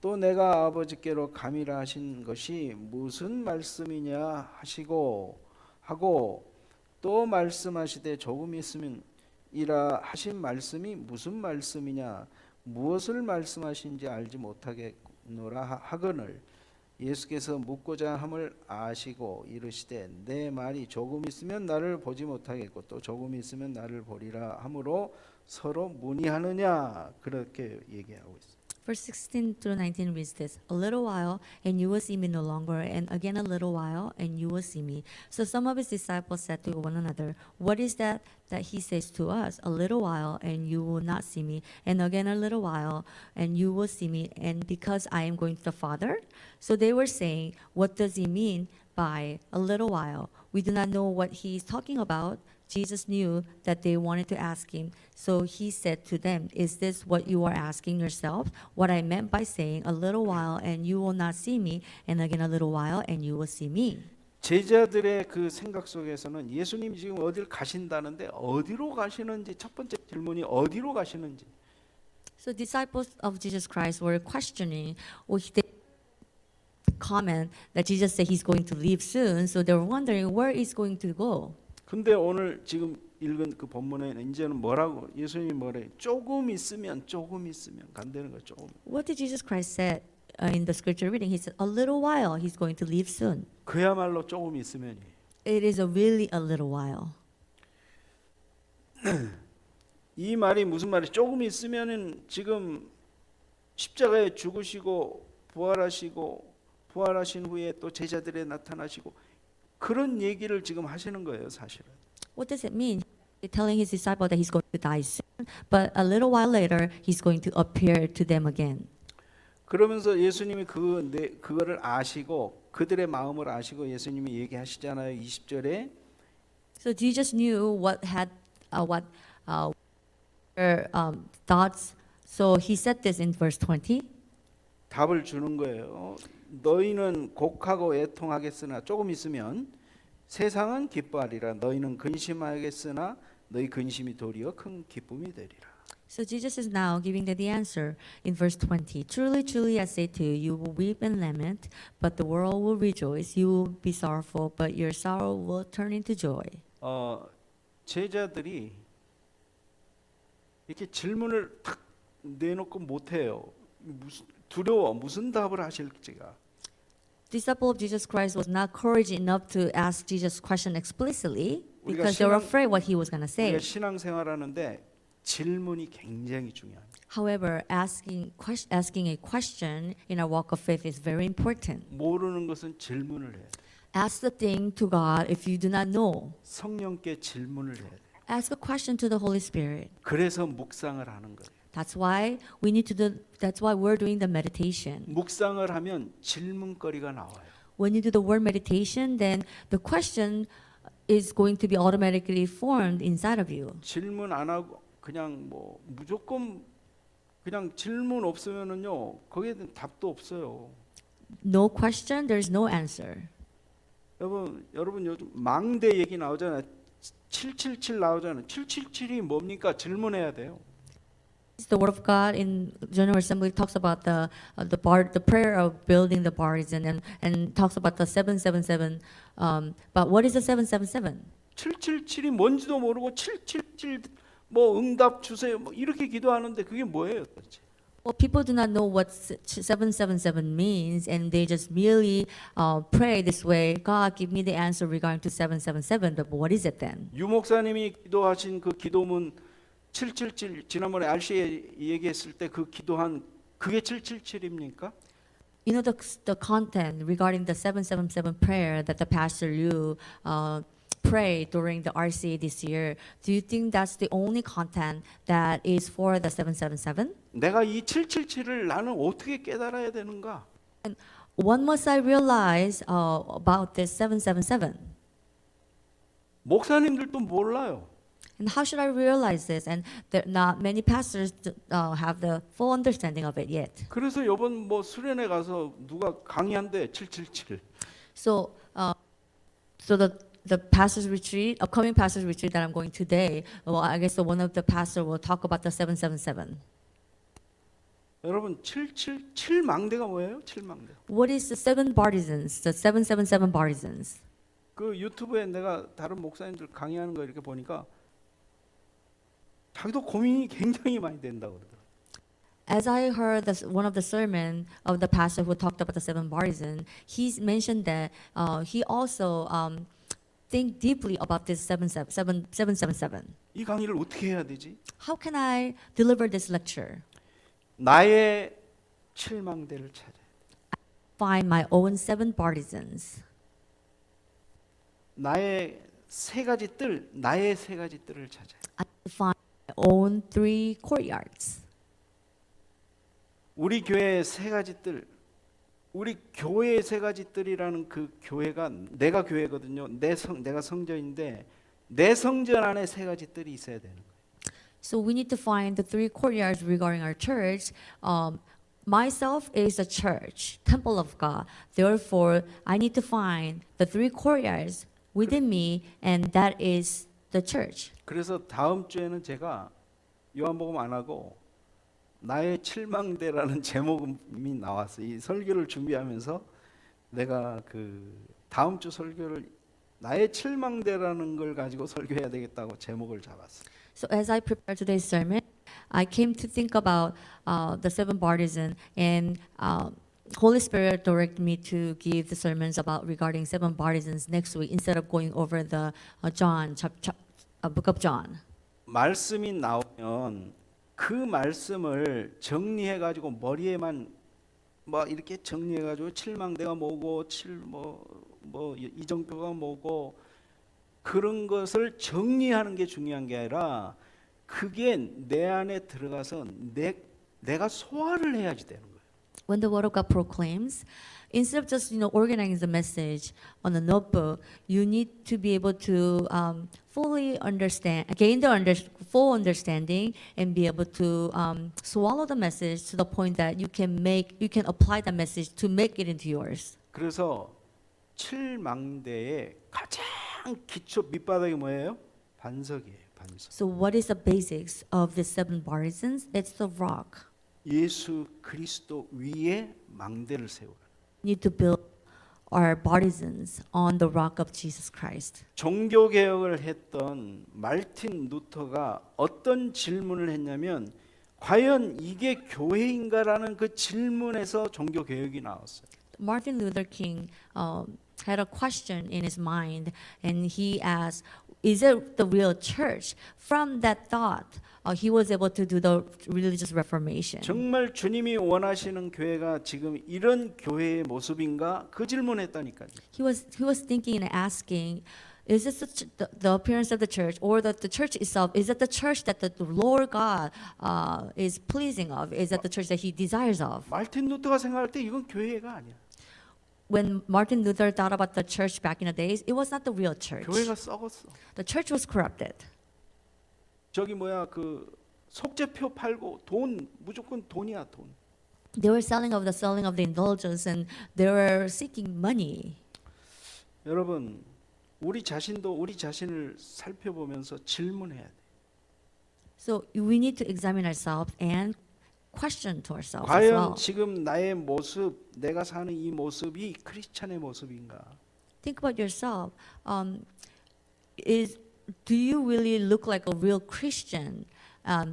또 내가 아버지께로 감이라 하신 것이 무슨 말씀이냐 하시고 하고 또 말씀하시되 조금 있으면 이라 하신 말씀이 무슨 말씀이냐 무엇을 말씀하신지 알지 못하겠노라 하거늘 예수께서 묻고자 함을 아시고 이르시되 내 말이 조금 있으면 나를 보지 못하겠고 또 조금 있으면 나를 보리라 하므로 서로 문의하느냐 그렇게 얘기하고 있습니다. Verse 16 through 19 reads this: A little while, and you will see me no longer, and again a little while, and you will see me. So some of his disciples said to one another, What is that he says to us? A little while, and you will not see me, and again a little while, and you will see me, and because I am going to the Father? So they were saying, What does he mean by a little while? We do not know what he is talking about. Jesus knew that they wanted to ask him, so he said to them, Is this what you are asking yourself? What I meant by saying, a little while and you will not see me, and again a little while and you will see me. 제자들의 그 생각 속에서는 예수님이 지금 어딜 가신다는데 어디로 가시는지 첫 번째 질문이 어디로 가시는지 So disciples of Jesus Christ were questioning, or they comment that Jesus said he's going to leave soon, so they were wondering where he's going to go. 근데 오늘 지금 읽은 그 본문에는 이제는 뭐라고 예수님이 뭐래? 조금 있으면 간다는 거 조금. What did Jesus Christ say in the scripture reading? He said, a little while, he's going to leave soon. 그야말로 조금 있으면이. It is really a little while. 이 말이 무슨 말이? 조금 있으면은 지금 십자가에 죽으시고 부활하신 후에 또 제자들에 나타나시고. 그런 얘기를 지금 하시는 거예요, 사실은. What does it mean? He's telling his disciple that he's going to die soon, but a little while later he's going to appear to them again. 그러면서 예수님이 그거를 아시고 그들의 마음을 아시고 예수님이 얘기하시잖아요, 20절에. So Jesus knew what their thoughts. So he said this in verse 20. 답을 주는 거예요. 너희는 곡하고 애통하겠으나 조금 있으면 세상은 기뻐하리라. 너희는 근심하겠으나 너희 근심이 도리어 큰 기쁨이 되리라. So Jesus is now giving them the answer in verse 20. Truly, truly, I say to you, you will weep and lament, but the world will rejoice. You will be sorrowful, but your sorrow will turn into joy. 제자들이 이렇게 질문을 탁 내놓고 못해요. 두려워 무슨 답을 하실지가. Disciple of Jesus Christ was not courage enough to ask Jesus question explicitly because they were afraid what he was going to say. 우리가 신앙생활하는데 질문이 굉장히 중요합니다. However, asking a question in our walk of faith is very important. 모르는 것은 질문을 해야 돼. Ask the thing to God if you do not know. 성령께 질문을 해야 돼. Ask a question to the Holy Spirit. 그래서 묵상을 하는 거예요. That's why we need to do. That's why we're doing the meditation. 묵상을 하면 질문거리가 나와요. When you do the word meditation, then the question is going to be automatically formed inside of you. 질문 안 하고 그냥 뭐 무조건 그냥 질문 없으면은요 거기에 대한 답도 없어요. no question, there's no answer. 여러분 요즘 망대 얘기 나오잖아요. 777 나오잖아요. 777이 뭡니까? 질문해야 돼요. The word of God in General Assembly talks about the prayer of building the partisan and talks about the 777. But what is the 777? 777이 뭔지도 모르고 777 뭐 응답 주세요. 뭐 이렇게 기도하는데 그게 뭐예요, 도대체? Well, people do not know what 777 means, and they just merely pray this way. God, give me the answer regarding to 777. But what is it then? 유 목사님이 기도하신 그 기도문 777 지난번에 RC에 얘기했을 때 그 기도한 그게 777입니까? You know the content regarding the 777 prayer that the pastor Liu prayed during the RCA this year. Do you think that's the only content that is for the 777? 내가 이 777을 나는 어떻게 깨달아야 되는가? What must I realize about this 777? 목사님들도 몰라요. And how should I realize this? And not many pastors have the full understanding of it yet. 그래서 이번 뭐 수련회 가서 누가 강의한대 777. So, the pastors retreat, upcoming pastors retreat that I'm going today. Well, I guess one of the pastor will talk about the 777. 여러분 777 망대가 뭐예요? 7망대. What is the 7 partisans? The 777 partisans. 그 유튜브에 내가 다른 목사님들 강의하는 거 이렇게 보니까 자기도 고민이 굉장히 많이 된다고 그러더라고요. As I heard one of the sermon of the pastor who talked about the 7 partisans, he mentioned that he also think deeply about this 777. 이 강의를 어떻게 해야 되지? How can I deliver this lecture? 나의 7망대를 찾아. Find my own 7 partisans. 나의 세 가지 뜰, 나의 세 가지 뜰을 찾아. I find my own 3 courtyards. 우리 교회의 세 가지 뜰, 우리 교회의 세 가지 뜰이라는 그 교회가 내가 교회거든요. 내가 성전인데 내 성전 안에 세 가지 뜰이 있어야 되는 거예요. So we need to find the 3 courtyards regarding our church. Myself is a church, temple of God. Therefore, I need to find the 3 courtyards within me, and that is the church. 그래서 다음 주에는 제가 요한복음 안 하고 나의 7망대라는 제목이 나왔어요. 이 설교를 준비하면서 내가 그 다음 주 설교를 나의 7망대라는 걸 가지고 설교해야 되겠다고 제목을 잡았어요. So as I prepare today's sermon, I came to think about the 7 partisans, and Holy Spirit directed me to give the sermons about regarding 7 partisans next week instead of going over the book of John. 말씀이 나오면 그 말씀을 정리해 가지고 머리에만 뭐 이렇게 정리해 가지고 7망대가 뭐고 뭐 이정표가 뭐고 그런 것을 정리하는 게 중요한 게 아니라 그게 내 안에 들어가서 내가 소화를 해야지 되는 거예요. When the word of God proclaims, instead of just organizing the message on a notebook, you need to be able to fully understand, gain the full understanding, and be able to swallow the message to the point that you can apply the message to make it into yours. 그래서 7망대의 가장 기초 밑바닥이 뭐예요? 반석이에요. 반석. So what is the basics of the 7 partisans? It's the rock. 예수 그리스도 위에 망대를 세우라. We need to build our partisans on the rock of Jesus Christ. 종교 개혁을 했던 말틴 루터가 어떤 질문을 했냐면 과연 이게 교회인가라는 그 질문에서 종교 개혁이 나왔어요. Martin Luther King had a question in his mind, and he asked, is it the real church? From that thought, he was able to do the religious reformation. 정말 주님이 원하시는 교회가 지금 이런 교회의 모습인가? 그 질문했다니까요. He was thinking and asking, is this the appearance of the church, or that the church itself? Is it the church that the Lord God is pleasing of? Is that the church that He desires of? 말틴 루터가 생각할 때 이건 교회가 아니야. When Martin Luther thought about the church back in the days, it was not the real church. 교회가 썩었어. The church was corrupted. 저기 뭐야 그 속죄표 팔고 돈 무조건 돈이야 돈. They were selling of the indulgence, and they were seeking money. 여러분, 우리 자신도 우리 자신을 살펴보면서 질문해야 돼. So we need to examine ourselves and question to ourselves as 과연 well. 지금 나의 모습, 내가 사는 이 모습이 크리스찬의 모습인가? Think about yourself. Do you really look like a real Christian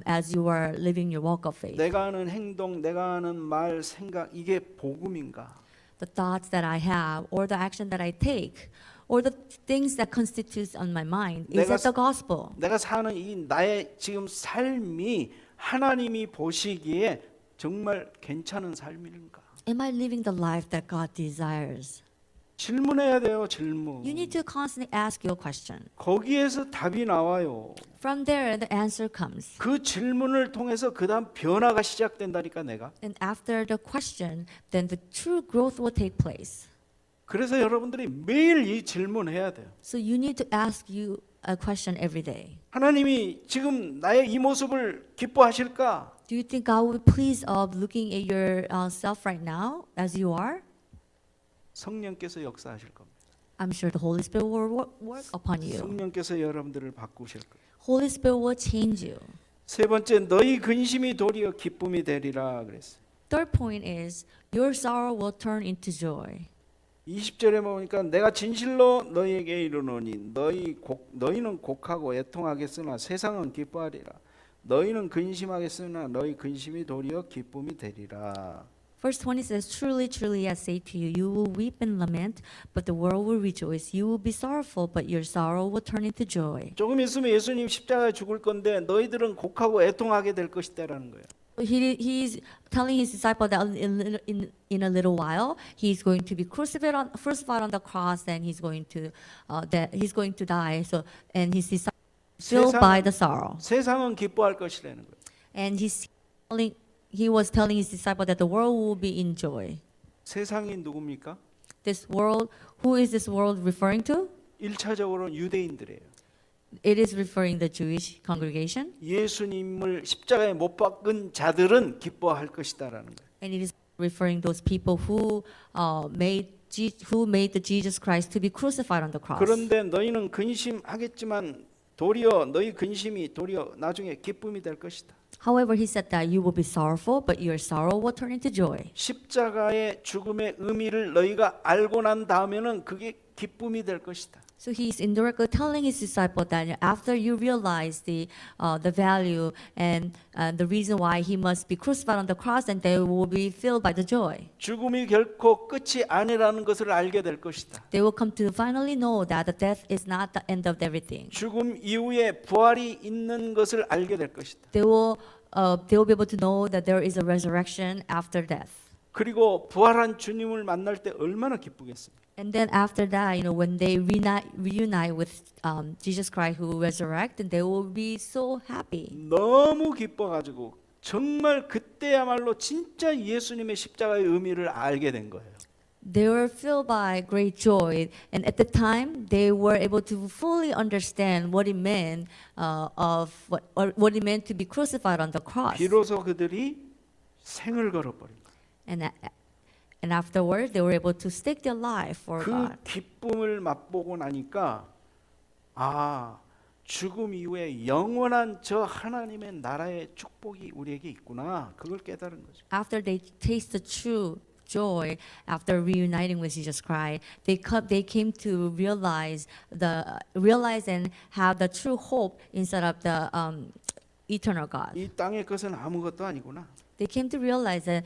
as you are living your walk of faith? 내가 하는 행동, 내가 하는 말, 생각 이게 복음인가? The thoughts that I have, or the action that I take, or the things that constitutes on my mind, is 내가 that the gospel? 내가 사는 이 나의 지금 삶이 하나님이 보시기에 정말 괜찮은 삶인가? Am I living the life that God desires? 질문해야 돼요, 질문. You need to constantly ask your question. 거기에서 답이 나와요. From there, the answer comes. 그 질문을 통해서 그다음 변화가 시작된다니까 내가. And after the question, then the true growth will take place. 그래서 여러분들이 매일 이 질문해야 돼요. So you need to ask you a question every day. 하나님이 지금 나의 이 모습을 기뻐하실까? Do you think God will be pleased of looking at your self right now as you are? 성령께서 역사하실 겁니다. I'm sure the Holy Spirit will work upon you. 성령께서 여러분들을 바꾸실 거예요. Holy Spirit will change you. 세 번째, 너희 근심이 도리어 기쁨이 되리라 그랬어요. Third point is your sorrow will turn into joy. 20절에 보니까 내가 진실로 너희에게 이르노니 너희는 곡하고 애통하겠으나 세상은 기뻐하리라. 너희는 근심하겠으나 너희 근심이 도리어 기쁨이 되리라. Verse 20 says, Truly, truly, I say to you, you will weep and lament, but the world will rejoice. You will be sorrowful, but your sorrow will turn into joy. 조금 있으면 예수님 십자가에 죽을 건데 너희들은 곡하고 애통하게 될 것이다라는 거예요. He's telling his disciple that in a little while he's going to be crucified on the cross, and he's going to die. So and his disciples filled by the sorrow. 세상은 기뻐할 것이라는 거예요. And he was telling his disciple that the world will be in joy. 세상이 누굽니까? This world, who is this world referring to? 1차적으로 유대인들이에요. It is referring the Jewish congregation. 예수님을 십자가에 못 박은 자들은 기뻐할 것이다라는 거예요. And it is referring those people who made the Jesus Christ to be crucified on the cross. 그런데 너희는 근심하겠지만 도리어 너희 근심이 도리어 나중에 기쁨이 될 것이다. However, he said that you will be sorrowful, but your sorrow will turn into joy. 십자가의 죽음의 의미를 너희가 알고 난 다음에는 그게 기쁨이 될 것이다. So he's indirectly telling his disciple that after you realize the value and the reason why he must be crucified on the cross, and they will be filled by the joy. 죽음이 결코 끝이 아니라는 것을 알게 될 것이다. They will come to finally know that the death is not the end of everything. 죽음 이후에 부활이 있는 것을 알게 될 것이다. They will be able to know that there is a resurrection after death. 그리고 부활한 주님을 만날 때 얼마나 기쁘겠습니까? And then after that, when they reunite with Jesus Christ who resurrect, and they will be so happy. 너무 기뻐가지고 정말 그때야말로 진짜 예수님의 십자가의 의미를 알게 된 거예요. They were filled by great joy, and at the time, they were able to fully understand what it meant what it meant to be crucified on the cross. 비로소 그들이 생을 걸어버린 거예요. And afterwards, they were able to stake their life for 그 God. 기쁨을 맛보고 나니까 죽음 이후에 영원한 저 하나님의 나라의 축복이 우리에게 있구나. 그걸 깨달은 거죠. After they taste the true joy after reuniting with Jesus Christ, they came to realize and have the true hope inside of the eternal God. 이 땅의 것은 아무것도 아니구나. They came to realize that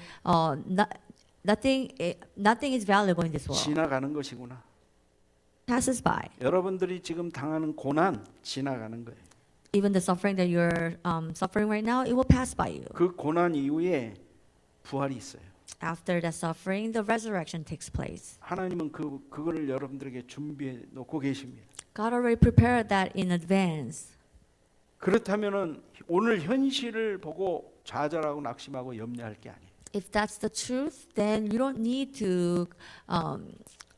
nothing is valuable in this world. 지나가는 것이구나. Passes by. 여러분들이 지금 당하는 고난 지나가는 거예요. Even the suffering that you're suffering right now, it will pass by you. 그 고난 이후에 부활이 있어요. After the suffering, the resurrection takes place. 하나님은 그거를 여러분들에게 준비해 놓고 계십니다. God already prepared that in advance. 그렇다면은 오늘 현실을 보고 좌절하고 낙심하고 염려할 게 아니에요. If that's the truth, then you don't need to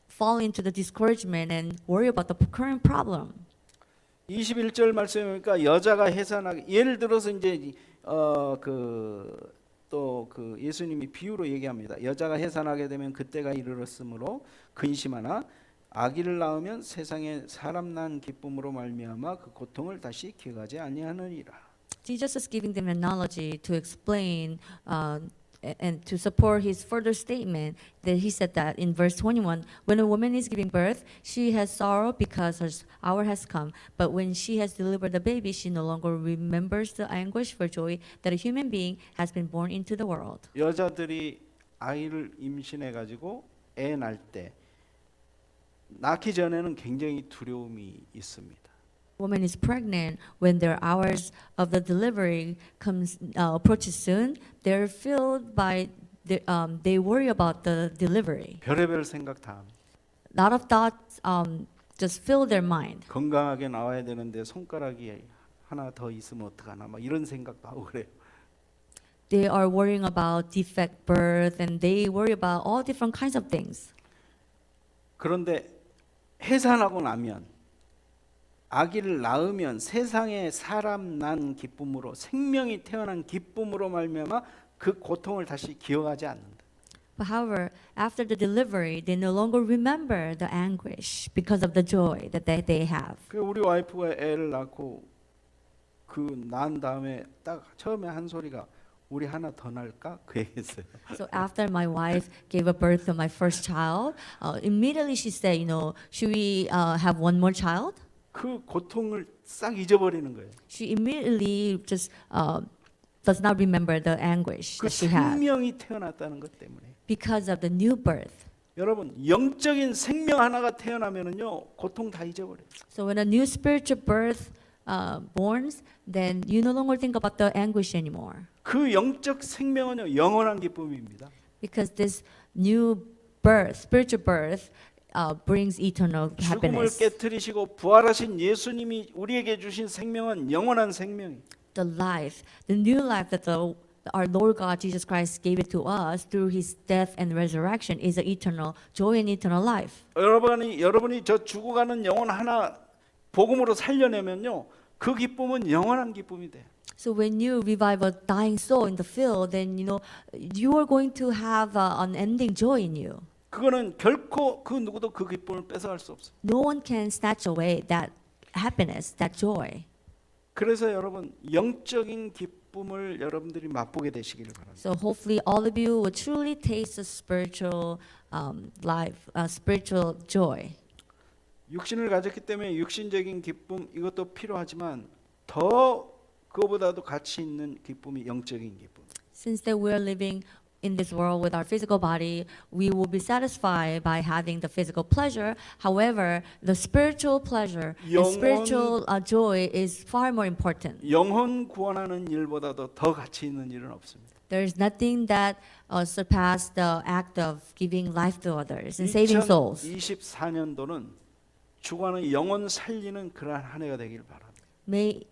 fall into the discouragement and worry about the current problem. 21절 말씀에 보니까 여자가 해산하게 예를 들어서 이제 또 그 예수님이 비유로 얘기합니다. 여자가 해산하게 되면 그때가 이르렀으므로 근심하나 아기를 낳으면 세상에 사람 난 기쁨으로 말미암아 그 고통을 다시 기억하지 아니하느니라. Jesus is giving them an analogy to explain and to support his further statement that he said that in verse 21, when a woman is giving birth, she has sorrow because her hour has come. But when she has delivered the baby, she no longer remembers the anguish for joy that a human being has been born into the world. 여자들이 아이를 임신해 가지고 애 낳을 때 낳기 전에는 굉장히 두려움이 있습니다. Woman is pregnant when their hours of the delivery approaches soon. They're filled by they worry about the delivery. 별의별 생각 다 합니다. A lot of thoughts just fill their mind. 건강하게 나와야 되는데 손가락이 하나 더 있으면 어떡하나 막 이런 생각도 하고 그래요. They are worrying about defect birth and they worry about all different kinds of things. 그런데 해산하고 나면 아기를 낳으면 세상에 사람 난 기쁨으로 생명이 태어난 기쁨으로 말미암아 그 고통을 다시 기억하지 않는다. But however, after the delivery, they no longer remember the anguish because of the joy that they have. 그 우리 와이프가 애를 낳고 그 낳은 다음에 딱 처음에 한 소리가 우리 하나 더 낳을까 그 얘기했어요. So after my wife gave a birth to my first child, immediately she said, should we have one more child? 그 고통을 싹 잊어버리는 거예요. She immediately just does not remember the anguish 그 that she had 생명이 태어났다는 것 때문에. because of the new birth. 여러분 영적인 생명 하나가 태어나면은요 고통 다 잊어버려요. So when a new spiritual birth borns, then you no longer think about the anguish anymore. 그 영적 생명은요 영원한 기쁨입니다. Because this new birth, spiritual birth, brings eternal 죽음을 happiness. 깨뜨리시고 부활하신 예수님이 우리에게 주신 생명은 영원한 생명이에요. The life, the new life that our Lord God Jesus Christ gave it to us through His death and resurrection is an eternal joy and eternal life. 여러분이 저 죽어가는 영혼 하나 복음으로 살려내면요 그 기쁨은 영원한 기쁨이 돼요. So when you revive a dying soul in the field, then you are going to have unending joy in you. 그거는 결코 그 누구도 그 기쁨을 뺏어갈 수 없어요. No one can snatch away that happiness, that joy. 그래서 여러분 영적인 기쁨을 여러분들이 맛보게 되시기를 바랍니다. So hopefully all of you will truly taste the spiritual life, spiritual joy. 육신을 가졌기 때문에 육신적인 기쁨 이것도 필요하지만 더 그거보다도 가치 있는 기쁨이 영적인 기쁨. Since that we're living in this world with our physical body, we will be satisfied by having the physical pleasure. However, the spiritual pleasure and spiritual joy is far more important. 영혼 구원하는 일보다도 더 가치 있는 일은 없습니다. There is nothing that surpasses the act of giving life to others and saving souls. 2024년도는 죽어가는 영혼 살리는 그러한 한 해가 되길 바랍니다. May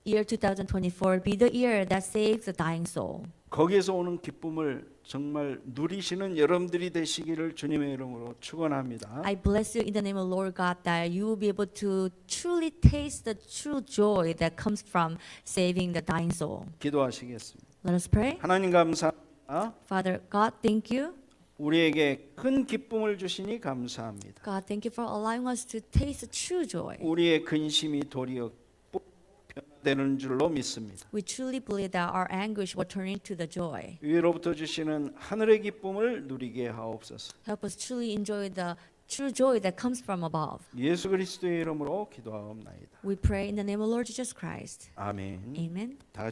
year 2024 be the year that saves the dying soul. 거기에서 오는 기쁨을 정말 누리시는 여러분들이 되시기를 주님의 이름으로 축원합니다. I bless you in the name of Lord God that you will be able to truly taste the true joy that comes from saving the dying soul. 기도하시겠습니다. Let us pray. 하나님 감사합니다. Father God, thank you. 우리에게 큰 기쁨을 주시니 감사합니다. God, thank you for allowing us to taste the true joy. 우리의 근심이 도리어 변화되는 줄로 믿습니다. We truly believe that our anguish will turn into the joy. 위로부터 주시는 하늘의 기쁨을 누리게 하옵소서. Help us truly enjoy the true joy that comes from above. 예수 그리스도의 이름으로 기도하옵나이다. We pray in the name of Lord Jesus Christ. 아멘. Amen. 다 같이